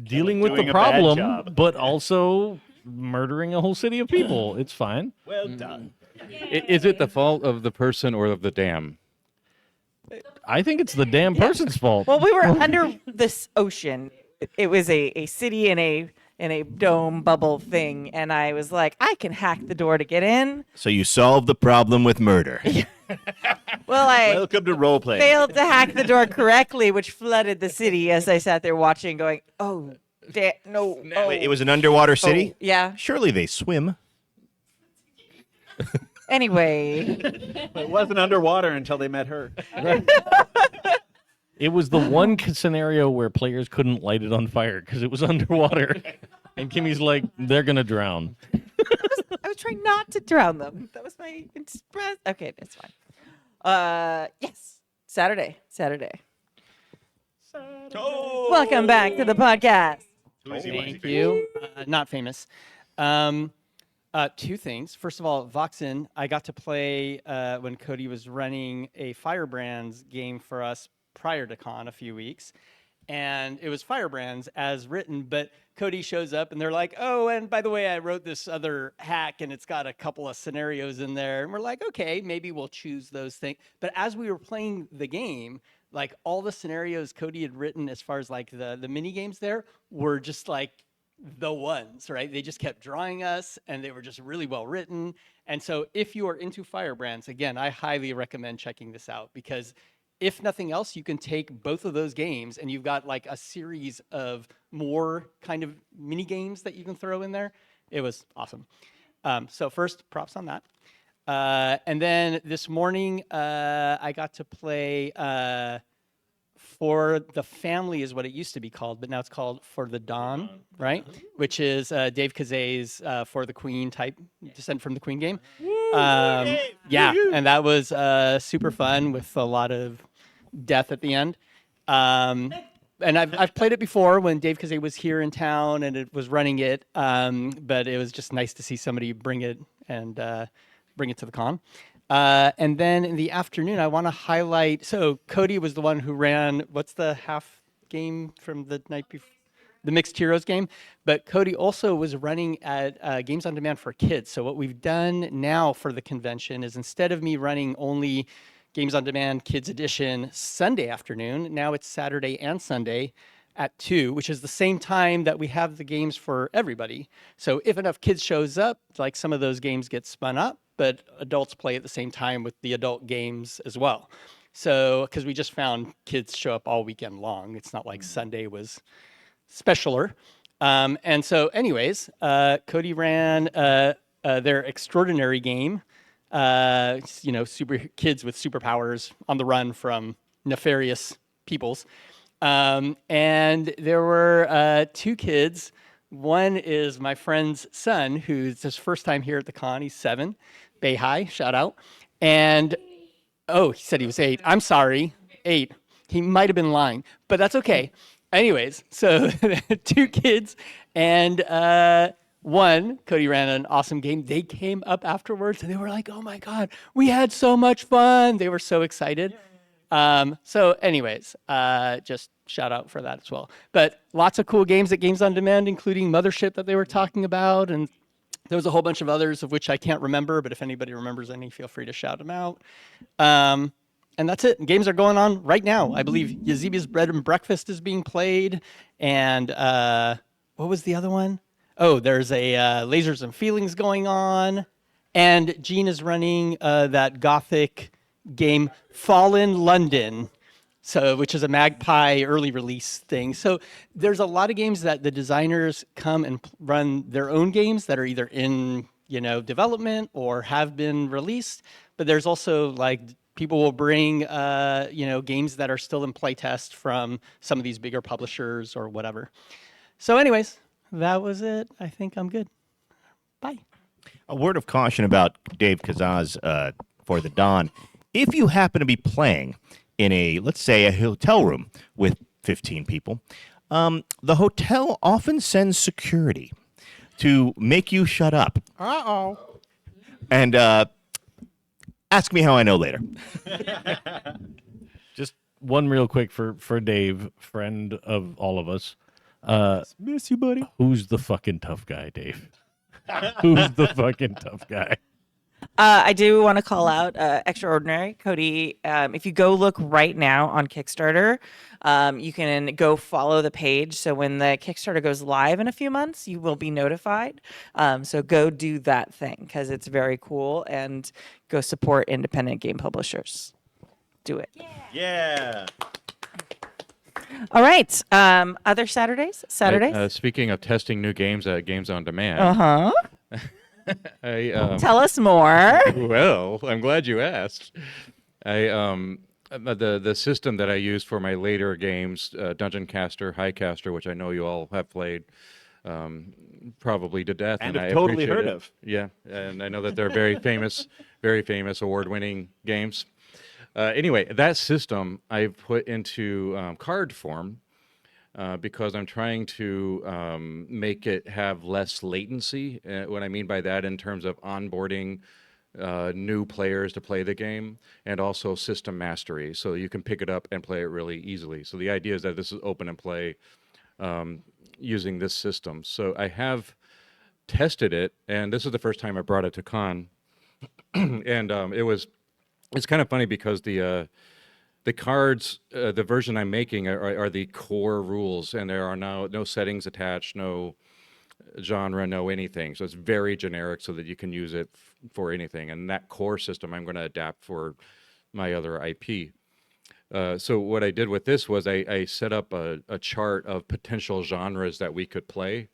dealing with Doing the a bad problem, job. but also murdering a whole city of people. It's fine. Well done. Is it the fault of the person or of the dam? I think it's the damn person's fault. Well, we were under this ocean. It was a city in a dome bubble thing, and I was like, I can hack the door to get in. So you solved the problem with murder. Well, I Welcome to roleplay. failed to hack the door correctly, which flooded the city as I sat there watching, going, oh, no. Oh, Wait, it was an underwater city? oh, yeah. Surely they swim. Anyway. It wasn't underwater until they met her. It was the one scenario where players couldn't light it on fire because it was underwater. And Kimmy's like, they're going to drown. I was trying not to drown them. That was my express. Okay, it's fine. Yes. Saturday. Welcome back to the podcast. Thank you. Not famous. Two things. First of all, Voxen, I got to play when Cody was running a Firebrands game for us prior to con a few weeks. And it was Firebrands as written, but Cody shows up and they're like, oh, and by the way, I wrote this other hack and it's got a couple of scenarios in there. And we're like, okay, maybe we'll choose those things. But as we were playing the game, like all the scenarios Cody had written as far as like the mini games there were just like the ones, right? They just kept drawing us and they were just really well written. And so if you are into Firebrands, again, I highly recommend checking this out because if nothing else, you can take both of those games and you've got like a series of more kind of mini games that you can throw in there. It was awesome. So first, props on that. And then this morning, I got to play For the Family is what it used to be called, but now it's called For the Dawn, right? Which is Dave Kazay's For the Queen type Descent from the Queen game. Yeah, and that was super fun with a lot of death at the end. And I've played it before when Dave Kazay was here in town and it was running it, but it was just nice to see somebody bring it and bring it to the con. And then in the afternoon, I want to highlight, so Cody was the one who ran, what's the half game from the night before? The Mixed Heroes game. But Cody also was running at Games on Demand for Kids. So what we've done now for the convention is instead of me running only Games on Demand Kids Edition Sunday afternoon, now it's Saturday and Sunday at 2, which is the same time that we have the games for everybody. So if enough kids shows up, like some of those games get spun up, but adults play at the same time with the adult games as well. So, because we just found kids show up all weekend long. It's not like Sunday was specialer. And so anyways, Cody ran their extraordinary game, super kids with superpowers on the run from nefarious peoples. And there were 2 kids. One is my friend's son, who's his first time here at the con. He's 7. Bay High, shout out. And, oh, he said he was 8. I'm sorry, 8. He might have been lying, but that's okay. Anyways, so 2 kids and one, Cody ran an awesome game. They came up afterwards and they were like, oh my God, we had so much fun. They were so excited. So anyways, just shout out for that as well. But lots of cool games at Games on Demand, including Mothership that they were talking about. And there was a whole bunch of others of which I can't remember, but if anybody remembers any, feel free to shout them out. And that's it. Games are going on right now. I believe Yazibi's Bread and Breakfast is being played. And what was the other one? Oh, there's a Lasers and Feelings going on. And Gene is running that Gothic game Fallen London, which is a Magpie early release thing. So there's a lot of games that the designers come and run their own games that are either in development or have been released. But there's also like people will bring games that are still in playtest from some of these bigger publishers or whatever. So anyways, that was it. I think I'm good. Bye. A word of caution about Dave Kazaz's For the Dawn. If you happen to be playing in let's say a hotel room with 15 people, the hotel often sends security to make you shut up. Uh-oh. And ask me how I know later. Just one real quick for Dave, friend of all of us. Miss you, buddy. Who's the fucking tough guy, Dave? Who's the fucking tough guy? I do want to call out Extraordinary. Cody, if you go look right now on Kickstarter, you can go follow the page. So when the Kickstarter goes live in a few months, you will be notified. So go do that thing because it's very cool, and go support independent game publishers. Do it. Yeah. All right. Other Saturdays? Saturdays? Speaking of testing new games at Games on Demand. Uh-huh. Tell us more. Well, I'm glad you asked. The system that I use for my later games, Dungeon Caster, High Caster, which I know you all have played probably to death, And I have totally appreciate heard it. of. Yeah, and I know that they're very famous award-winning games. Anyway, that system I've put into card form. Because I'm trying to make it have less latency. What I mean by that in terms of onboarding new players to play the game, and also system mastery, so you can pick it up and play it really easily. So the idea is that this is open and play using this system. So I have tested it, and this is the first time I brought it to con, and it's kind of funny because the cards, the version I'm making are the core rules, and there are now no settings attached, no genre, no anything. So it's very generic so that you can use it for anything. And that core system I'm going to adapt for my other IP. So what I did with this was I set up a chart of potential genres that we could play.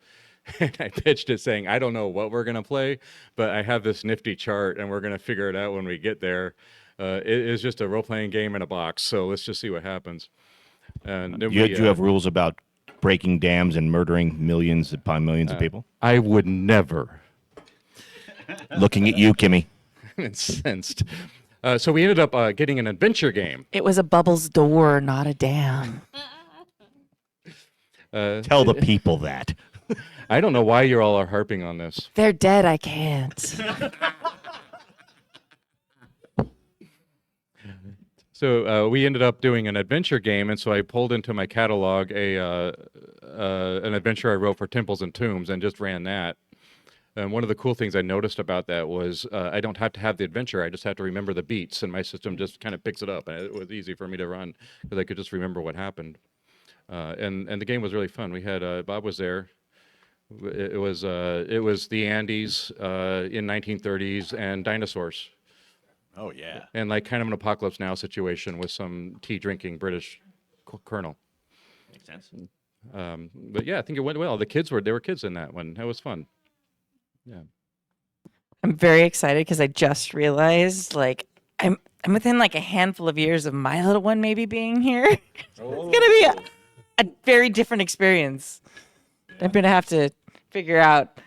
And I pitched it saying, I don't know what we're going to play, but I have this nifty chart, and we're going to figure it out when we get there. It is just a role-playing game in a box, so let's just see what happens. And Do you have rules about breaking dams and murdering millions upon millions of people? I would never. Looking at you, Kimmy. Incensed. So we ended up getting an adventure game. It was a Bubbles door, not a dam. Tell the people that. I don't know why you all are harping on this. They're dead. I can't. So we ended up doing an adventure game, and so I pulled into my catalog an adventure I wrote for Temples and Tombs, and just ran that. And one of the cool things I noticed about that was I don't have to have the adventure; I just have to remember the beats, and my system just kind of picks it up. And it was easy for me to run because I could just remember what happened. And the game was really fun. We had Bob was there. It was the Andes in 1930s and dinosaurs. Oh, yeah. And like kind of an Apocalypse Now situation with some tea-drinking British colonel. Makes sense. But yeah, I think it went well. There were kids in that one. That was fun. Yeah. I'm very excited because I just realized, like, I'm within like a handful of years of my little one maybe being here. It's gonna be a very different experience. I'm gonna have to figure out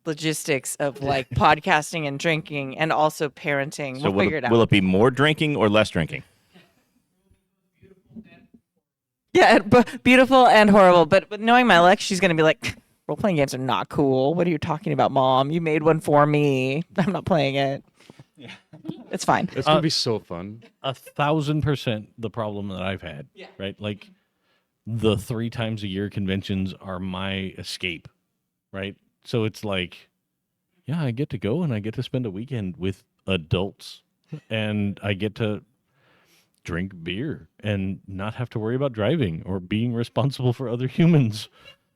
logistics of like podcasting and drinking and also parenting. So we'll figure it out. will it be more drinking or less drinking? Yeah, beautiful and horrible. But knowing my Lex, she's gonna be like, role-playing games are not cool. What are you talking about, Mom? You made one for me. I'm not playing it. Yeah. It's fine. It's gonna be so fun. 1,000% the problem that I've had. Yeah. Right? Like the 3 times a year conventions are my escape. Right? So it's like, yeah, I get to go and I get to spend a weekend with adults, and I get to drink beer and not have to worry about driving or being responsible for other humans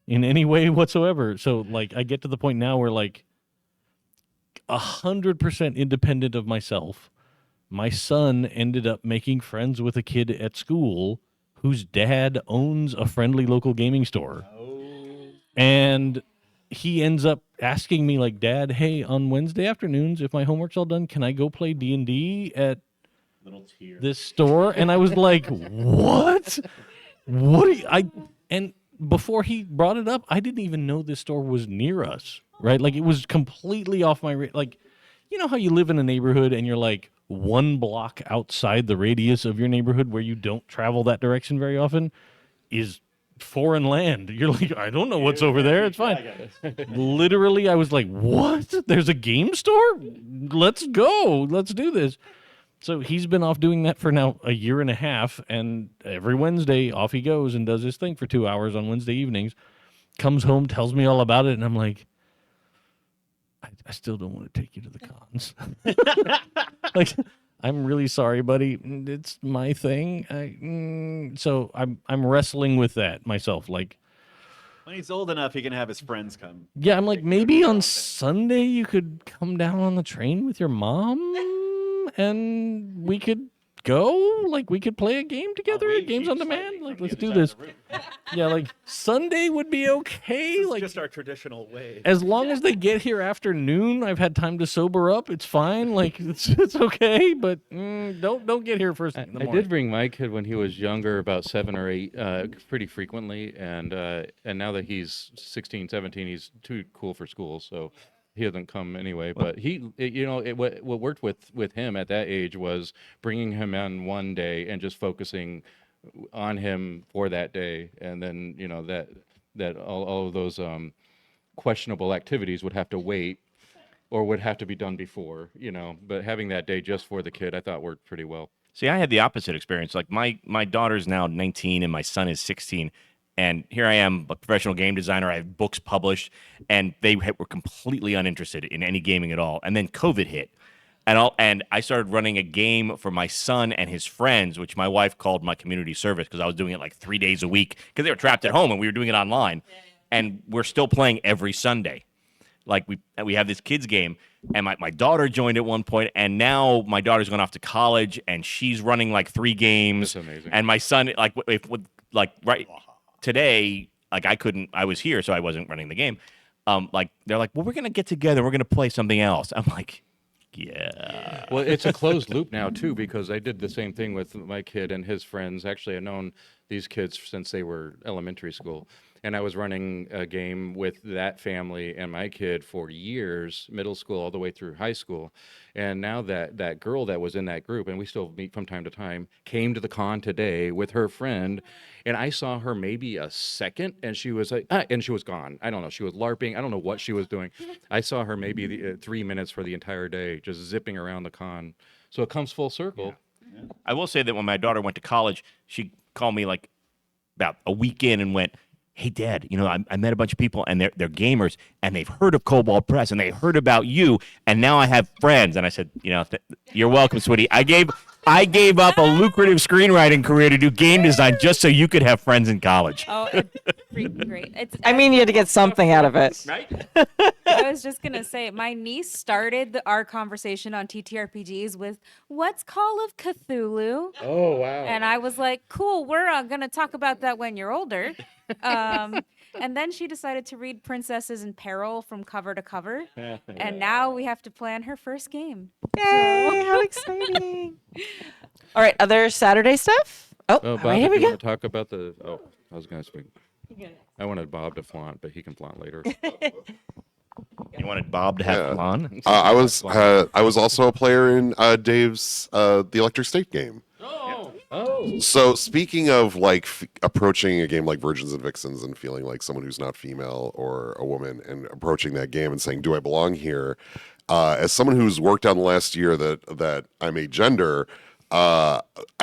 in any way whatsoever. So like I get to the point now where like 100% independent of myself, my son ended up making friends with a kid at school whose dad owns a friendly local gaming store. And he ends up asking me like, Dad, hey, on Wednesday afternoons, if my homework's all done, can I go play D&D at this store? And I was like, what? What are you, and before he brought it up, I didn't even know this store was near us, right? Like it was completely off my, like, you know how you live in a neighborhood and you're like 1 block outside the radius of your neighborhood where you don't travel that direction very often is foreign land. You're like, I don't know what's over there. It's fine. Literally, I was like, what? There's a game store? Let's go. Let's do this. So he's been off doing that for now a year and a half, and every Wednesday off he goes and does his thing for 2 hours on Wednesday evenings, comes home, tells me all about it, and I'm like, I still don't want to take you to the cons. Like, I'm really sorry, buddy. It's my thing. So I'm wrestling with that myself. Like, When he's old enough, he can have his friends come. yeah, I'm like, maybe on Sunday you could come down on the train with your mom and we could go. Like, we could play a game together at Games on Demand. Like, let's do this. Yeah, like Sunday would be okay. It's Like, just our traditional way. as long as they get here after noon, I've had time to sober up. It's fine. Like, it's okay. But don't get here first in the I morning. did bring my kid when he was younger, about 7 or 8, pretty frequently, and now that he's 16, 17, he's too cool for school, so he doesn't come anyway. But what worked with him at that age was bringing him in one day and just focusing on him for that day, and then that all of those questionable activities would have to wait or would have to be done before, but having that day just for the kid, I thought worked pretty well. See, I had the opposite experience. Like my daughter's now 19 and my son is 16. And here I am, a professional game designer. I have books published, and they were completely uninterested in any gaming at all. And then COVID hit, and I started running a game for my son and his friends, which my wife called my community service because I was doing it like 3 days a week because they were trapped at home and we were doing it online. And we're still playing every Sunday. Like we have this kids game, and my daughter joined at one point, and now my daughter's going off to college, and she's running like 3 games. That's amazing. And my son, right today, like I was here, so I wasn't running the game. They're like, well, we're gonna get together, we're gonna play something else. I'm like, yeah. Well, it's a closed loop now too, because I did the same thing with my kid and his friends. Actually, I've known these kids since they were elementary school, and I was running a game with that family and my kid for years, middle school all the way through high school. And now that girl that was in that group, and we still meet from time to time, came to the con today with her friend, and I saw her maybe a second, and she was like, and she was gone. I don't know. She was LARPing. I don't know what she was doing. I saw her maybe 3 minutes for the entire day, just zipping around the con. So it comes full circle. Yeah. I will say that when my daughter went to college, she called me like about a week in and went, hey, Dad, I met a bunch of people, and they're gamers, and they've heard of Cobalt Press, and they heard about you, and now I have friends. And I said, you're welcome, sweetie. I gave up a lucrative screenwriting career to do game design just so you could have friends in college. Oh, it's freaking great. I mean, you had to get something out of it. Right? I was just going to say, my niece started our conversation on TTRPGs with, what's Call of Cthulhu? Oh, wow. And I was like, cool, we're going to talk about that when you're older. And then she decided to read Princesses in Peril from cover to cover. And now we have to plan her first game. Yay, how exciting. All right, other Saturday stuff? Oh, all Bob, right, here we do you go. want to talk about I was going to speak. I wanted Bob to flaunt, but he can flaunt later. You wanted Bob to have fun? I was also a player in Dave's The Electric State game. Oh. So speaking of approaching a game like Virgins and Vixens and feeling like someone who's not female or a woman and approaching that game and saying, do I belong here? As someone who's worked on the last year that I'm a gender, I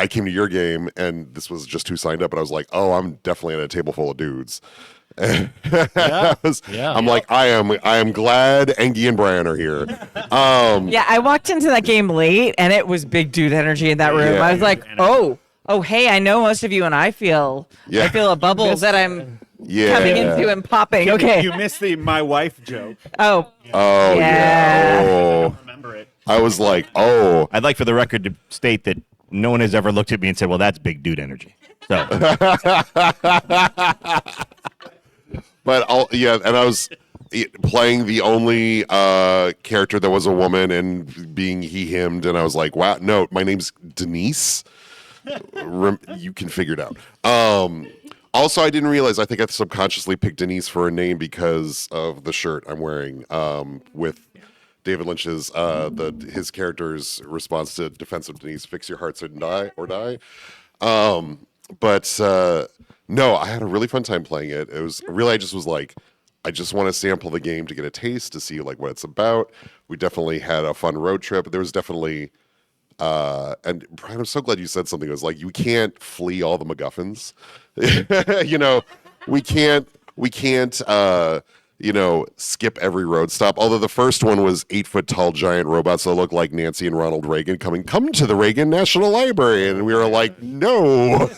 came to your game and this was just who signed up, and I was like, oh, I'm definitely at a table full of dudes. I'm like, I am glad Engie and Brian are here. Yeah, I walked into that game late, and it was big dude energy in that room. Yeah. I was like, oh, hey, I know most of you, and I feel a bubble that I'm coming into and popping. Okay. You missed the my wife joke. Oh. Oh, yeah. Oh. Remember it. I was like, oh. I'd like for the record to state that no one has ever looked at me and said, well, that's big dude energy. So. But and I was playing the only character that was a woman and being he/himmed, and I was like, wow, no, my name's Denise. You can figure it out. Also, I didn't realize, I think I subconsciously picked Denise for a name because of the shirt I'm wearing with David Lynch's, his character's response to Defense of Denise, fix your hearts and die. No, I had a really fun time playing it. It was really, I just was like, I just want to sample the game to get a taste, to see what it's about. We definitely had a fun road trip. There was definitely, and Brian, I'm so glad you said something. It was like, you can't flee all the MacGuffins. We can't, skip every road stop. Although the first one was 8-foot tall giant robots that looked like Nancy and Ronald Reagan come to the Reagan National Library, and we were like, no.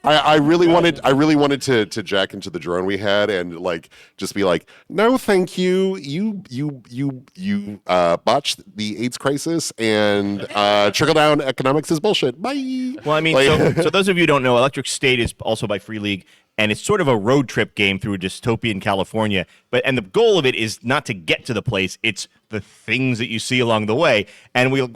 I really wanted to jack into the drone we had and just be like, no, thank you. You botched the AIDS crisis, and trickle down economics is bullshit. Bye. Well, I mean, so those of you who don't know, Electric State is also by Free League, and it's sort of a road trip game through a dystopian California. And the goal of it is not to get to the place; it's the things that you see along the way. And a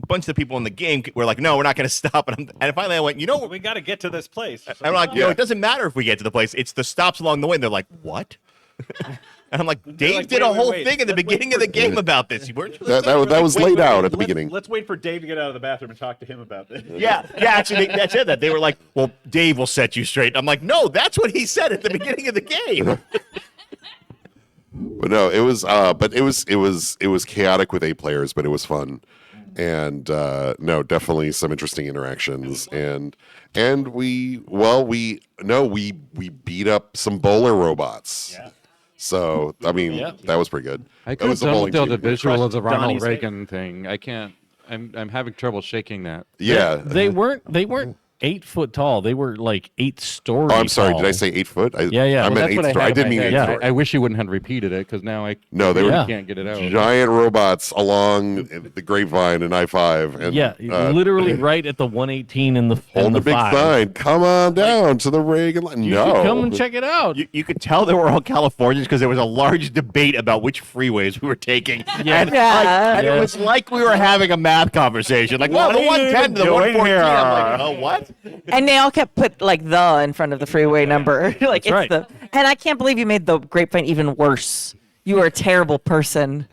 bunch of the people in the game were like, "No, we're not going to stop." And finally, I went, "You know, we got to get to this place." And I'm like, "No, it doesn't matter if we get to the place; it's the stops along the way." And they're like, "What?" And I'm like, Dave did a whole thing at the beginning of the game about this. You weren't that was laid out at the beginning. Let's wait for Dave to get out of the bathroom and talk to him about this. Yeah, actually, that said that. They were like, well, Dave will set you straight. I'm like, no, that's what he said at the beginning of the game. But no, it was chaotic with 8 players, but it was fun. And no, definitely some interesting interactions. And we beat up some bowler robots. Yeah. So I mean, that was pretty good. I That was couldn't tell the team. visual of the Ronald Donnie's Reagan thing. I can't. I'm having trouble shaking that. Yeah, They weren't 8 foot tall. They were like 8 stories. Oh, I'm sorry. tall. Did I say 8 foot? Yeah. I Well, meant 8 story. I didn't mean 8 Yeah, story. I wish you wouldn't have repeated it because now I No, they were can't get it out. giant robots along the Grapevine and I-5. And, Yeah, literally right at the 118 in the hold the big 5. sign. Come on down to the Reagan line. You No, should come and check it out. You could tell they were all Californians because there was a large debate about which freeways we were taking. Yeah. And it was like we were having a math conversation. Like, well, the 110 to the 114. I'm like, oh, what? And they all kept put the in front of the freeway number. Like it's right. and I can't believe you made the Grapevine even worse. You are a terrible person.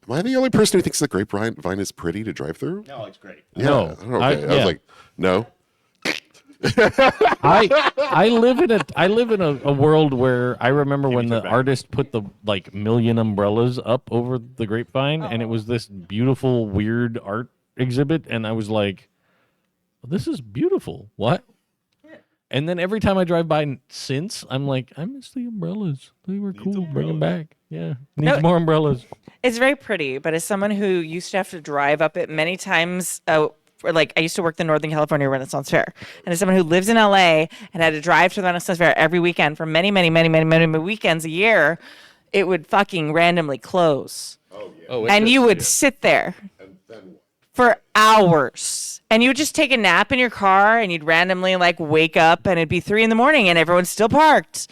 am I the only person who thinks the Grapevine is pretty to drive through? No, it's great. Yeah, No, okay. I yeah. was like, no. I live in a world where I remember when the artist put the million umbrellas up over the Grapevine, and it was this beautiful weird art exhibit, and I was like, this is beautiful. What? And then every time I drive by since, I'm like, I miss the umbrellas. They were cool. Bring them back. Yeah. Needs more umbrellas. It's very pretty, but as someone who used to have to drive up it many times, I used to work the Northern California Renaissance Fair, and as someone who lives in LA and had to drive to the Renaissance Fair every weekend for many weekends a year, it would fucking randomly close. And you would sit there for hours. And you would just take a nap in your car, and you'd randomly wake up, and it'd be 3 a.m. and everyone's still parked.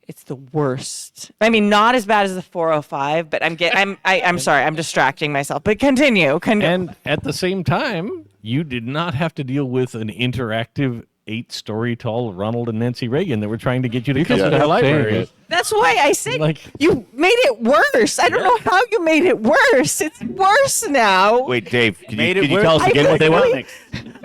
It's the worst. I mean, not as bad as the 405, but I'm sorry, I'm distracting myself. But continue. And at the same time, you did not have to deal with an interactive 8-story tall Ronald and Nancy Reagan that were trying to get you to come to the library. That's why I said you made it worse. I don't know how you made it worse. It's worse now. Wait, Dave, can you tell us again what they want?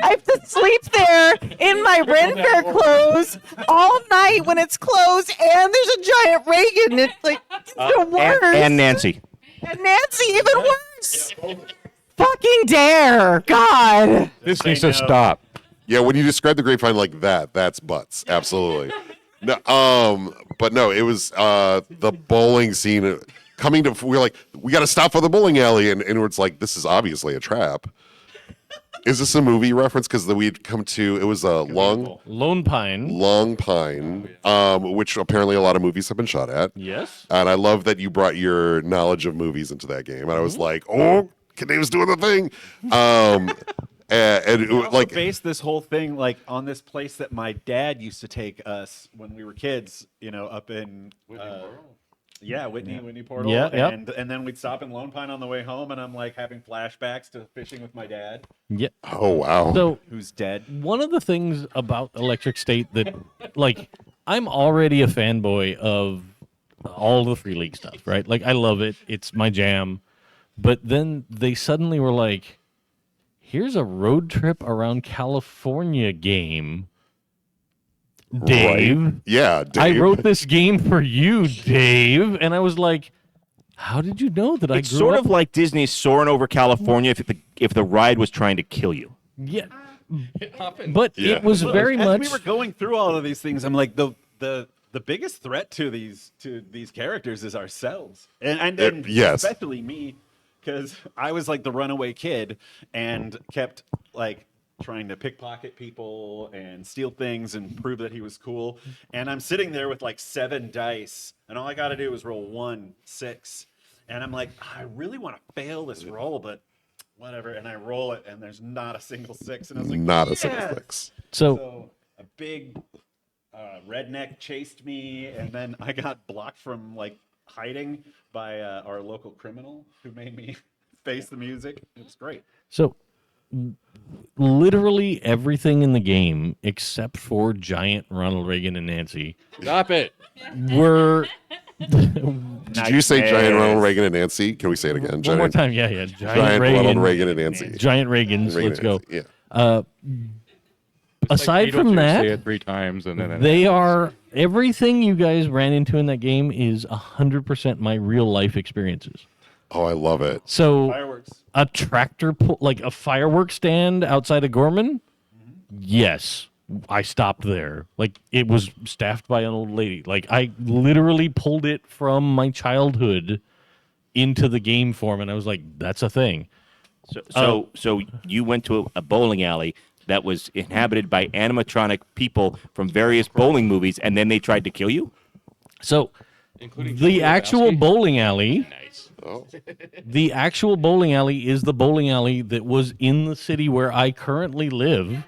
I have to sleep there in my Ren Fair clothes all night when it's closed, and there's a giant Reagan. It's the worst. And Nancy. And Nancy, even worse. Fucking dare. God. This needs to stop. Yeah, when you describe the Grapevine like that, that's butts. Absolutely. No, but no, it was the bowling scene coming to. We're like, we got to stop for the bowling alley, and it's like, this is obviously a trap. Is this a movie reference? Because we'd come to, it was a Lone Pine, which apparently a lot of movies have been shot at. Yes. And I love that you brought your knowledge of movies into that game, and I was like, oh, Dave's doing the thing. And it, based this whole thing on this place that my dad used to take us when we were kids, up in Whitney Portal. Yeah, and then we'd stop in Lone Pine on the way home, and I'm having flashbacks to fishing with my dad. Yeah. Oh wow. So who's dead? One of the things about Electric State that I'm already a fanboy of all the Free League stuff, right? I love it. It's my jam. But then they suddenly were like, here's a road trip around California game. Dave. Right. Yeah, Dave. I wrote this game for you, Dave. And I was like, how did you know that I grew up? It's sort of like Disney soaring over California if the ride was trying to kill you. Yeah. But it was very much. As we were going through all of these things, I'm like, the the biggest threat to these characters is ourselves, and yes. especially me, because I was like the runaway kid and kept like trying to pickpocket people and steal things and prove that he was cool. And I'm sitting there with like 7 dice, and all I got to do is roll 1, 6, and I'm like, I really want to fail this roll, but whatever. And I roll it, and there's not a single 6, and I was like, not a single 6. So a big redneck chased me, and then I got blocked from like hiding by our local criminal who made me face the music. It was great. So literally everything in the game except for giant Ronald Reagan and Nancy. Stop it. Were Did you say giant Ronald Reagan and Nancy? Can we say it again? One more time. Yeah. Giant Ronald Reagan and Nancy. Giant Reagans. Reagan Let's and go. Nancy, yeah. Aside from Say that, it 3 times and then they are everything you guys ran into in that game is 100% my real life experiences. Oh, I love it. So Fireworks. a tractor pull, like a fireworks stand outside of Gorman. Yes, I stopped there. Like it was staffed by an old lady. Like I literally pulled it from my childhood into the game form, and I was like, "That's a thing." So you went to a bowling alley that was inhabited by animatronic people from various bowling movies, and then they tried to kill you? So the actual bowling alley, the actual bowling alley is the bowling alley that was in the city where I currently live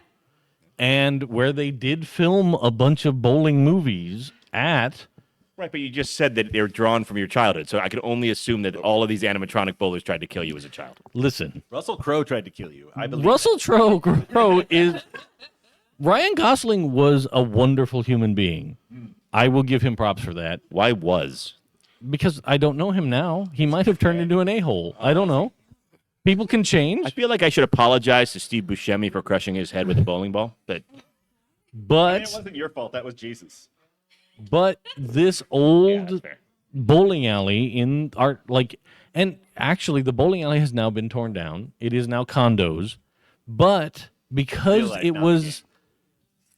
and where they did film a bunch of bowling movies at. Right, but you just said that they're drawn from your childhood, so I could only assume that all of these animatronic bowlers tried to kill you as a child. Listen. Russell Crowe tried to kill you. I believe Russell Crowe is... Ryan Gosling was a wonderful human being. I will give him props for that. Why was? Because I don't know him now. He might have turned into an a-hole. I don't know. People can change. I feel like I should apologize to Steve Buscemi for crushing his head with a bowling ball. I But mean, it wasn't your fault. That was Jesus. But this old bowling alley in our and actually the bowling alley has now been torn down. It is now condos. But because it was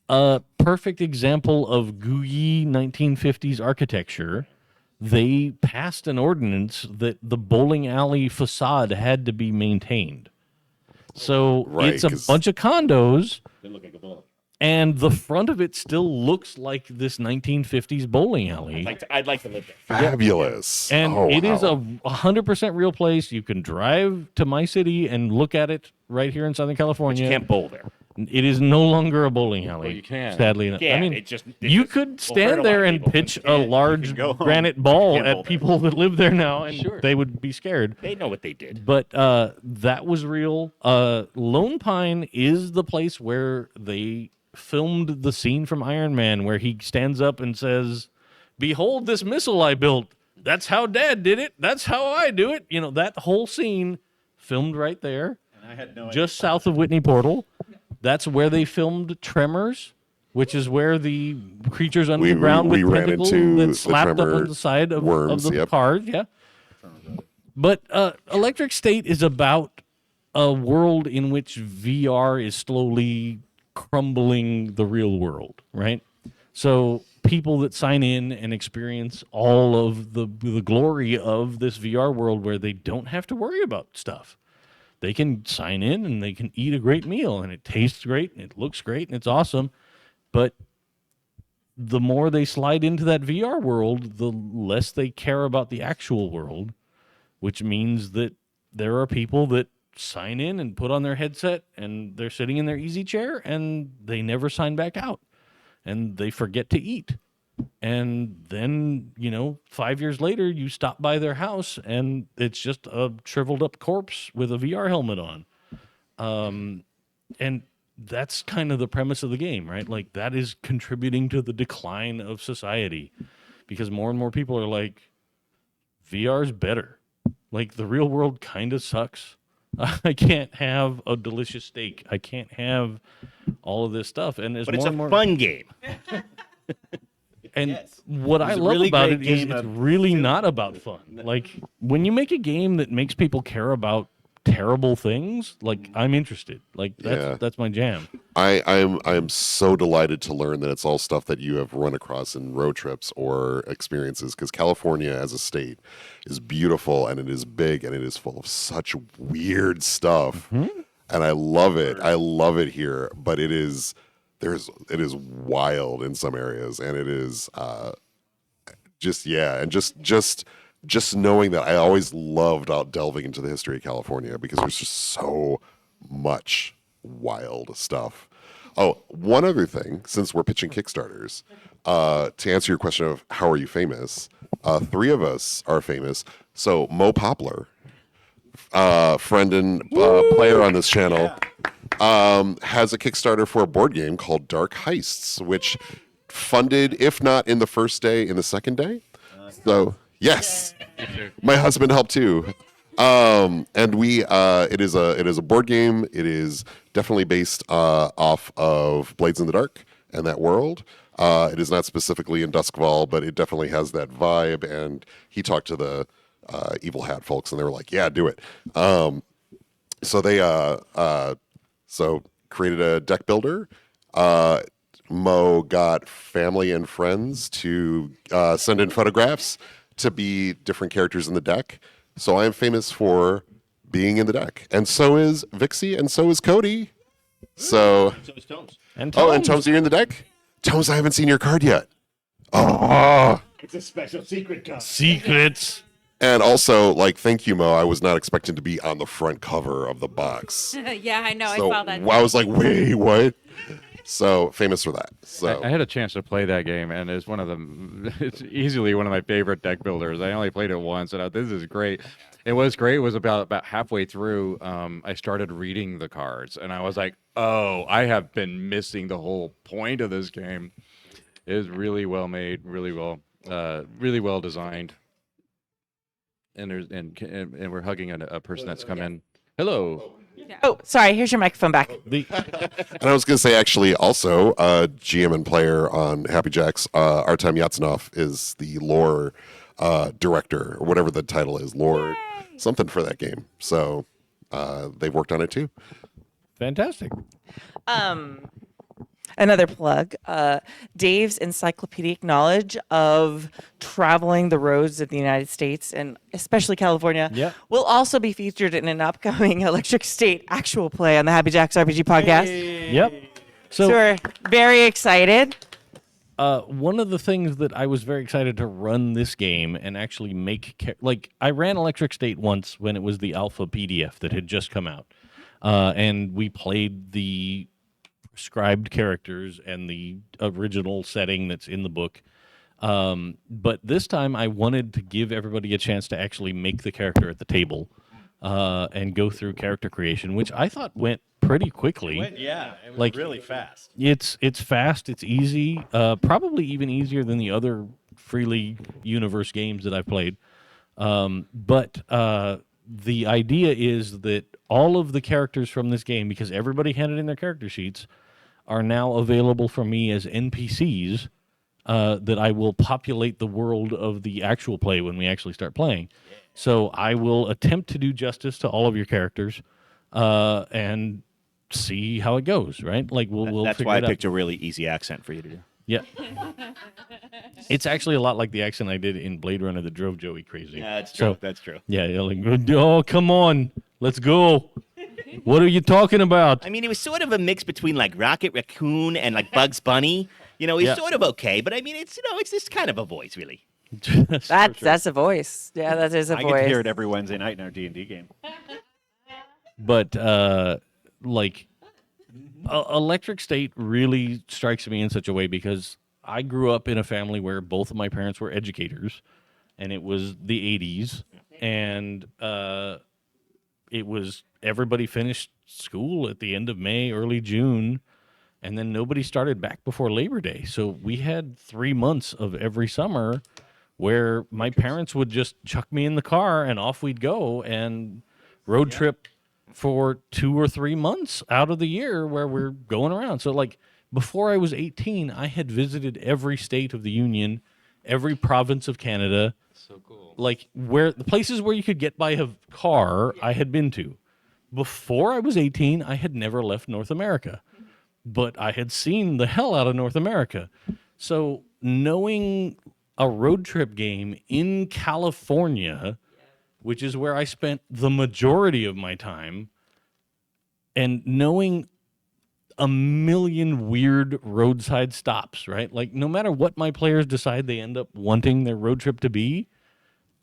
a perfect example of gooey 1950s architecture, they passed an ordinance that the bowling alley facade had to be maintained. So it's a bunch of condos. Didn't look like a bowling. And the front of it still looks like this 1950s bowling alley. I'd like to live there. Fabulous. And Oh, it is wow. a 100% real place. You can drive to my city and look at it right here in Southern California. You can't bowl there. It is no longer a bowling alley. Well, you can. Sadly enough. Yeah, I mean, it just you could stand there and pitch a large go home. granite ball Can't bowl at people that live there now, and Sure. they would be scared. They know what they did. But that was real. Lone Pine is the place where they filmed the scene from Iron Man where he stands up and says, "Behold this missile I built. That's how Dad did it. That's how I do it." You know, that whole scene filmed right there, And I had no just south of Whitney Portal. That's where they filmed Tremors, which is where the creatures under the ground we with ran tentacles into that the slapped up Tremor on the side of worms, the yep. cars. Yeah. But Electric State is about a world in which VR is slowly crumbling the real world, right? So people that sign in and experience all of the glory of this VR world where they don't have to worry about stuff. They can sign in and they can eat a great meal and it tastes great and it looks great and it's awesome. But the more they slide into that VR world, the less they care about the actual world, which means that there are people that sign in and put on their headset and they're sitting in their easy chair and they never sign back out and they forget to eat. And then, 5 years later, you stop by their house and it's just a shriveled up corpse with a VR helmet on. And that's kind of the premise of the game, right? Like that is contributing to the decline of society because more and more people are like, VR's better. Like the real world kind of sucks. I can't have a delicious steak. I can't have all of this stuff. And But it's a fun game. And what I It's a love really about great it is game it's of really not about fun. Like when you make a game that makes people care about terrible things, like I'm interested. Like Yeah. that's my jam. I'm so delighted to learn that it's all stuff that you have run across in road trips or experiences, because California as a state is beautiful and it is big and it is full of such weird stuff. And I love it. I love it here, but it is wild in some areas, and it is just knowing that I always loved out delving into the history of California, because there's just so much wild stuff. Oh, one other thing, since we're pitching Kickstarters, to answer your question of how are you famous, 3 of us are famous. So Mo Poplar, friend and player on this channel, has a Kickstarter for a board game called Dark Heists, which funded, if not in the first day, in the second day. So yes, my husband helped too. And we it is a board game. It is definitely based off of Blades in the Dark and that world. It is not specifically in Duskfall, but it definitely has that vibe. And he talked to the Evil Hat folks, and they were like, "Yeah, do it." So they created a deck builder. Mo got family and friends to send in photographs to be different characters in the deck. So I am famous for being in the deck, and so is Vixie, and so is Cody. So is Tomes. And oh, and Tomes, you're in the deck. Tomes, I haven't seen your card yet. Oh, It's a special secret card. Secrets. and also, like, thank you, Mo. I was not expecting to be on the front cover of the box. Yeah, I know. So I saw that. I was like, wait, what? So famous for that. So I had a chance to play that game, and it's it's easily one of my favorite deck builders. I only played it once, and this is great. And what's great was about halfway through, I started reading the cards, and I was like, oh, I have been missing the whole point of this game. It is really well made, really well designed. And and we're hugging a person that's come in. Hello. Oh, sorry. Here's your microphone back. And I was going to say, actually, also, GM and player on Happy Jacks, Artem Yatsanov is the lore director, or whatever the title is, lore something for that game. So they've worked on it too. Fantastic. Another plug, Dave's encyclopedic knowledge of traveling the roads of the United States, and especially California, will also be featured in an upcoming Electric State actual play on the Happy Jacks RPG podcast. Yep. So we're very excited. One of the things that I was very excited to run this game and actually make, I ran Electric State once when it was the alpha PDF that had just come out. And we played the prescribed characters and the original setting that's in the book. But this time I wanted to give everybody a chance to actually make the character at the table and go through character creation, which I thought went pretty quickly. It was really fast. It's fast, it's easy, probably even easier than the other Freely Universe games that I've played. But the idea is that all of the characters from this game, because everybody handed in their character sheets, are now available for me as NPCs that I will populate the world of the actual play when we actually start playing. So I will attempt to do justice to all of your characters and see how it goes, right? Like we'll That's figure why I it out. picked a really easy accent for you to do. Yeah. It's actually a lot like the accent I did in Blade Runner that drove Joey crazy. Yeah, that's true. That's true. Yeah, like, oh, come on. Let's go. What are you talking about? I mean, it was sort of a mix between like Rocket Raccoon and like Bugs Bunny. You know, he's sort of okay, but I mean, it's it's this kind of a voice, really. That's a voice. Yeah, that is a I voice. get to hear it every Wednesday night in our D&D game. But Electric State really strikes me in such a way because I grew up in a family where both of my parents were educators, and it was the 80s, and it was everybody finished school at the end of May, early June, and then nobody started back before Labor Day. So we had 3 months of every summer where my parents would just chuck me in the car and off we'd go and road trip for 2 or 3 months out of the year where we're going around. So like before I was 18, I had visited every state of the Union, every province of Canada. So cool. Like where the places where you could get by a car, I had been to. before I was 18, I had never left North America, but I had seen the hell out of North America. So knowing a road trip game in California, which is where I spent the majority of my time, and knowing a million weird roadside stops, right? Like, no matter what my players decide they end up wanting their road trip to be,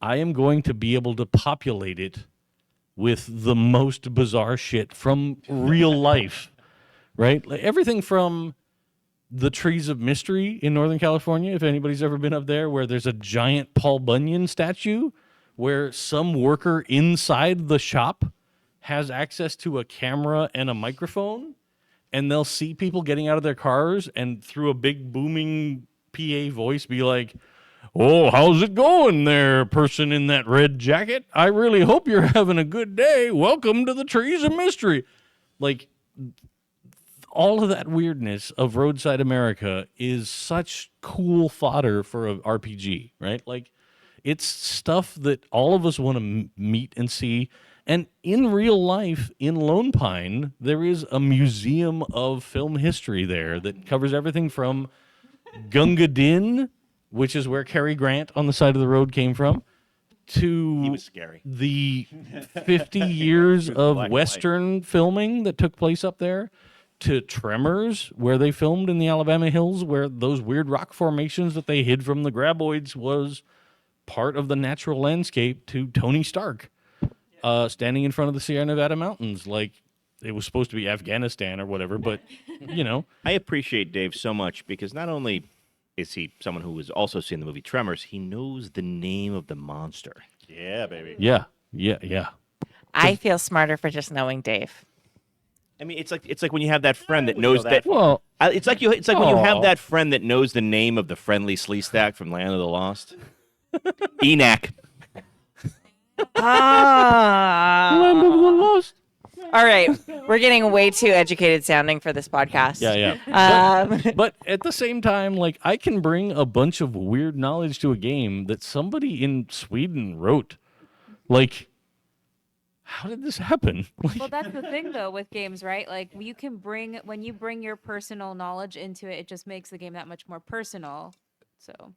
I am going to be able to populate it with the most bizarre shit from real life, right? Like, everything from the Trees of Mystery in Northern California, if anybody's ever been up there, where there's a giant Paul Bunyan statue where some worker inside the shop has access to a camera and a microphone, and they'll see people getting out of their cars and through a big booming PA voice be like, "Oh, how's it going there, person in that red jacket? I really hope you're having a good day. Welcome to the Trees of Mystery." Like, all of that weirdness of roadside America is such cool fodder for an RPG, right? Like, it's stuff that all of us want to meet and see. And in real life, in Lone Pine, there is a museum of film history there that covers everything from Gunga Din, which is where Cary Grant on the side of the road came from, to He was scary. the 50 years of black and white. Western filming that took place up there, to Tremors, where they filmed in the Alabama hills, where those weird rock formations that they hid from the graboids was part of the natural landscape, to Tony Stark standing in front of the Sierra Nevada mountains like it was supposed to be Afghanistan or whatever, but, you know. I appreciate Dave so much because not only is he someone who has also seen the movie Tremors, he knows the name of the monster. Yeah, baby. Yeah. I feel smarter for just knowing Dave. I mean, it's like when you have that friend that knows that that. Well, it's like when you have Aw. that friend that knows the name of the friendly Sleestack from Land of the Lost. Enac. Land of the Lost. All right, we're getting way too educated sounding for this podcast. Yeah. But at the same time, like, I can bring a bunch of weird knowledge to a game that somebody in Sweden wrote. Like, how did this happen? Well, that's the thing though with games, right? Like, when you bring your personal knowledge into it, it just makes the game that much more personal. So,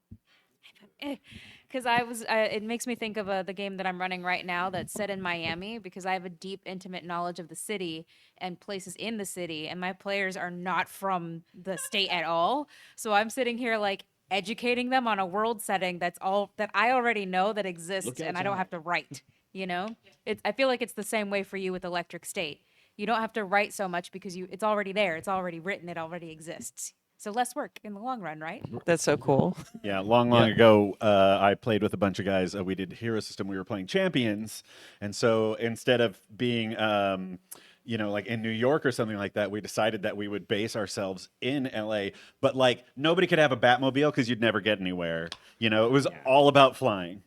because it makes me think of the game that I'm running right now that's set in Miami, because I have a deep, intimate knowledge of the city and places in the city, and my players are not from the state at all. So I'm sitting here like educating them on a world setting that I already know that exists, and I don't have to write. You know, I feel like it's the same way for you with Electric State. You don't have to write so much because it's already there. It's already written. It already exists. So less work in the long run, right? That's so cool. Yeah, long ago, I played with a bunch of guys. We did Hero System. We were playing Champions. And so instead of being, like in New York or something like that, we decided that we would base ourselves in LA. But like, nobody could have a Batmobile because you'd never get anywhere. You know, it was all about flying.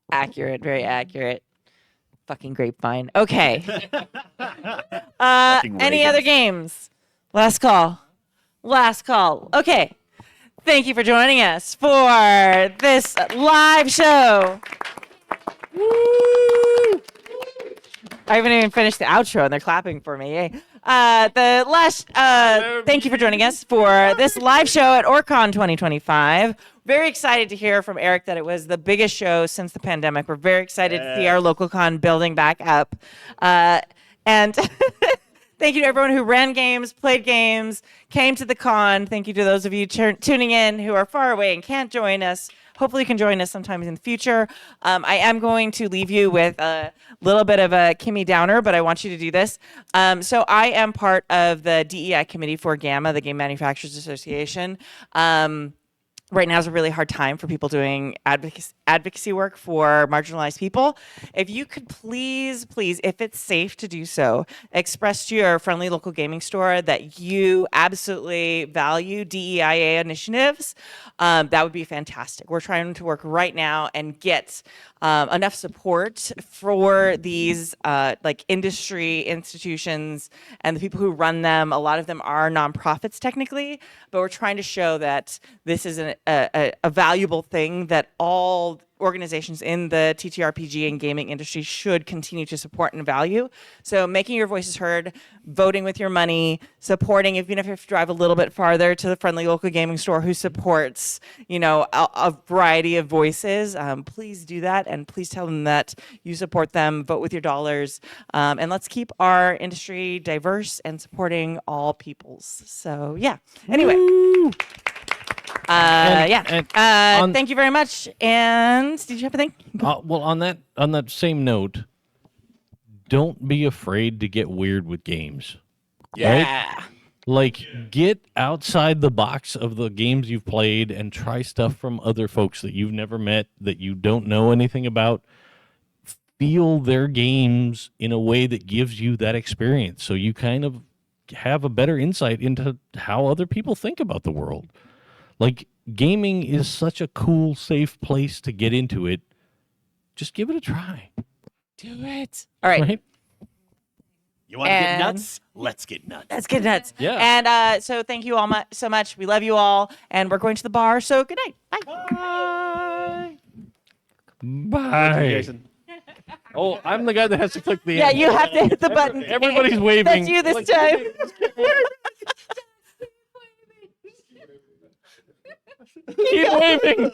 Accurate, very accurate. Fucking grapevine. Okay. Any other games? Last call. Okay. Thank you for joining us for this live show. Woo! I haven't even finished the outro and they're clapping for me. Yay. Thank you for joining us for this live show at OrcCon 2025. Very excited to hear from Eric that it was the biggest show since the pandemic. We're very excited to see our local con building back up. And thank you to everyone who ran games, played games, came to the con. Thank you to those of you tuning in who are far away and can't join us. Hopefully you can join us sometime in the future. I am going to leave you with a little bit of a Kimmy Downer, but I want you to do this. So I am part of the DEI committee for GAMA, the Game Manufacturers Association. Right now is a really hard time for people doing advocacy work for marginalized people. If you could please, if it's safe to do so, express to your friendly local gaming store that you absolutely value DEIA initiatives, that would be fantastic. We're trying to work right now and get enough support for these like industry institutions and the people who run them. A lot of them are nonprofits technically, but we're trying to show that this is a valuable thing that all organizations in the TTRPG and gaming industry should continue to support and value. So making your voices heard, voting with your money, supporting, even if you have to drive a little bit farther to the friendly local gaming store who supports, a variety of voices. Please do that, and please tell them that you support them, vote with your dollars, and let's keep our industry diverse and supporting all peoples. So yeah, anyway. Thank you very much. And did you have a thing? Well, on that same note, don't be afraid to get weird with games. Yeah. Right? Like, get outside the box of the games you've played and try stuff from other folks that you've never met, that you don't know anything about. Feel their games in a way that gives you that experience, so you kind of have a better insight into how other people think about the world. Like, gaming is such a cool, safe place to get into it. Just give it a try. Do it. All right. Right? You want to get nuts? Let's get nuts. Let's get nuts. Yeah. And so thank you all so much. We love you all. And we're going to the bar. So good night. Bye. Bye. Jason. Oh, I'm the guy that has to click the Yeah, end. you have to hit the button. Everybody's waving. That's you this time. Keep waving.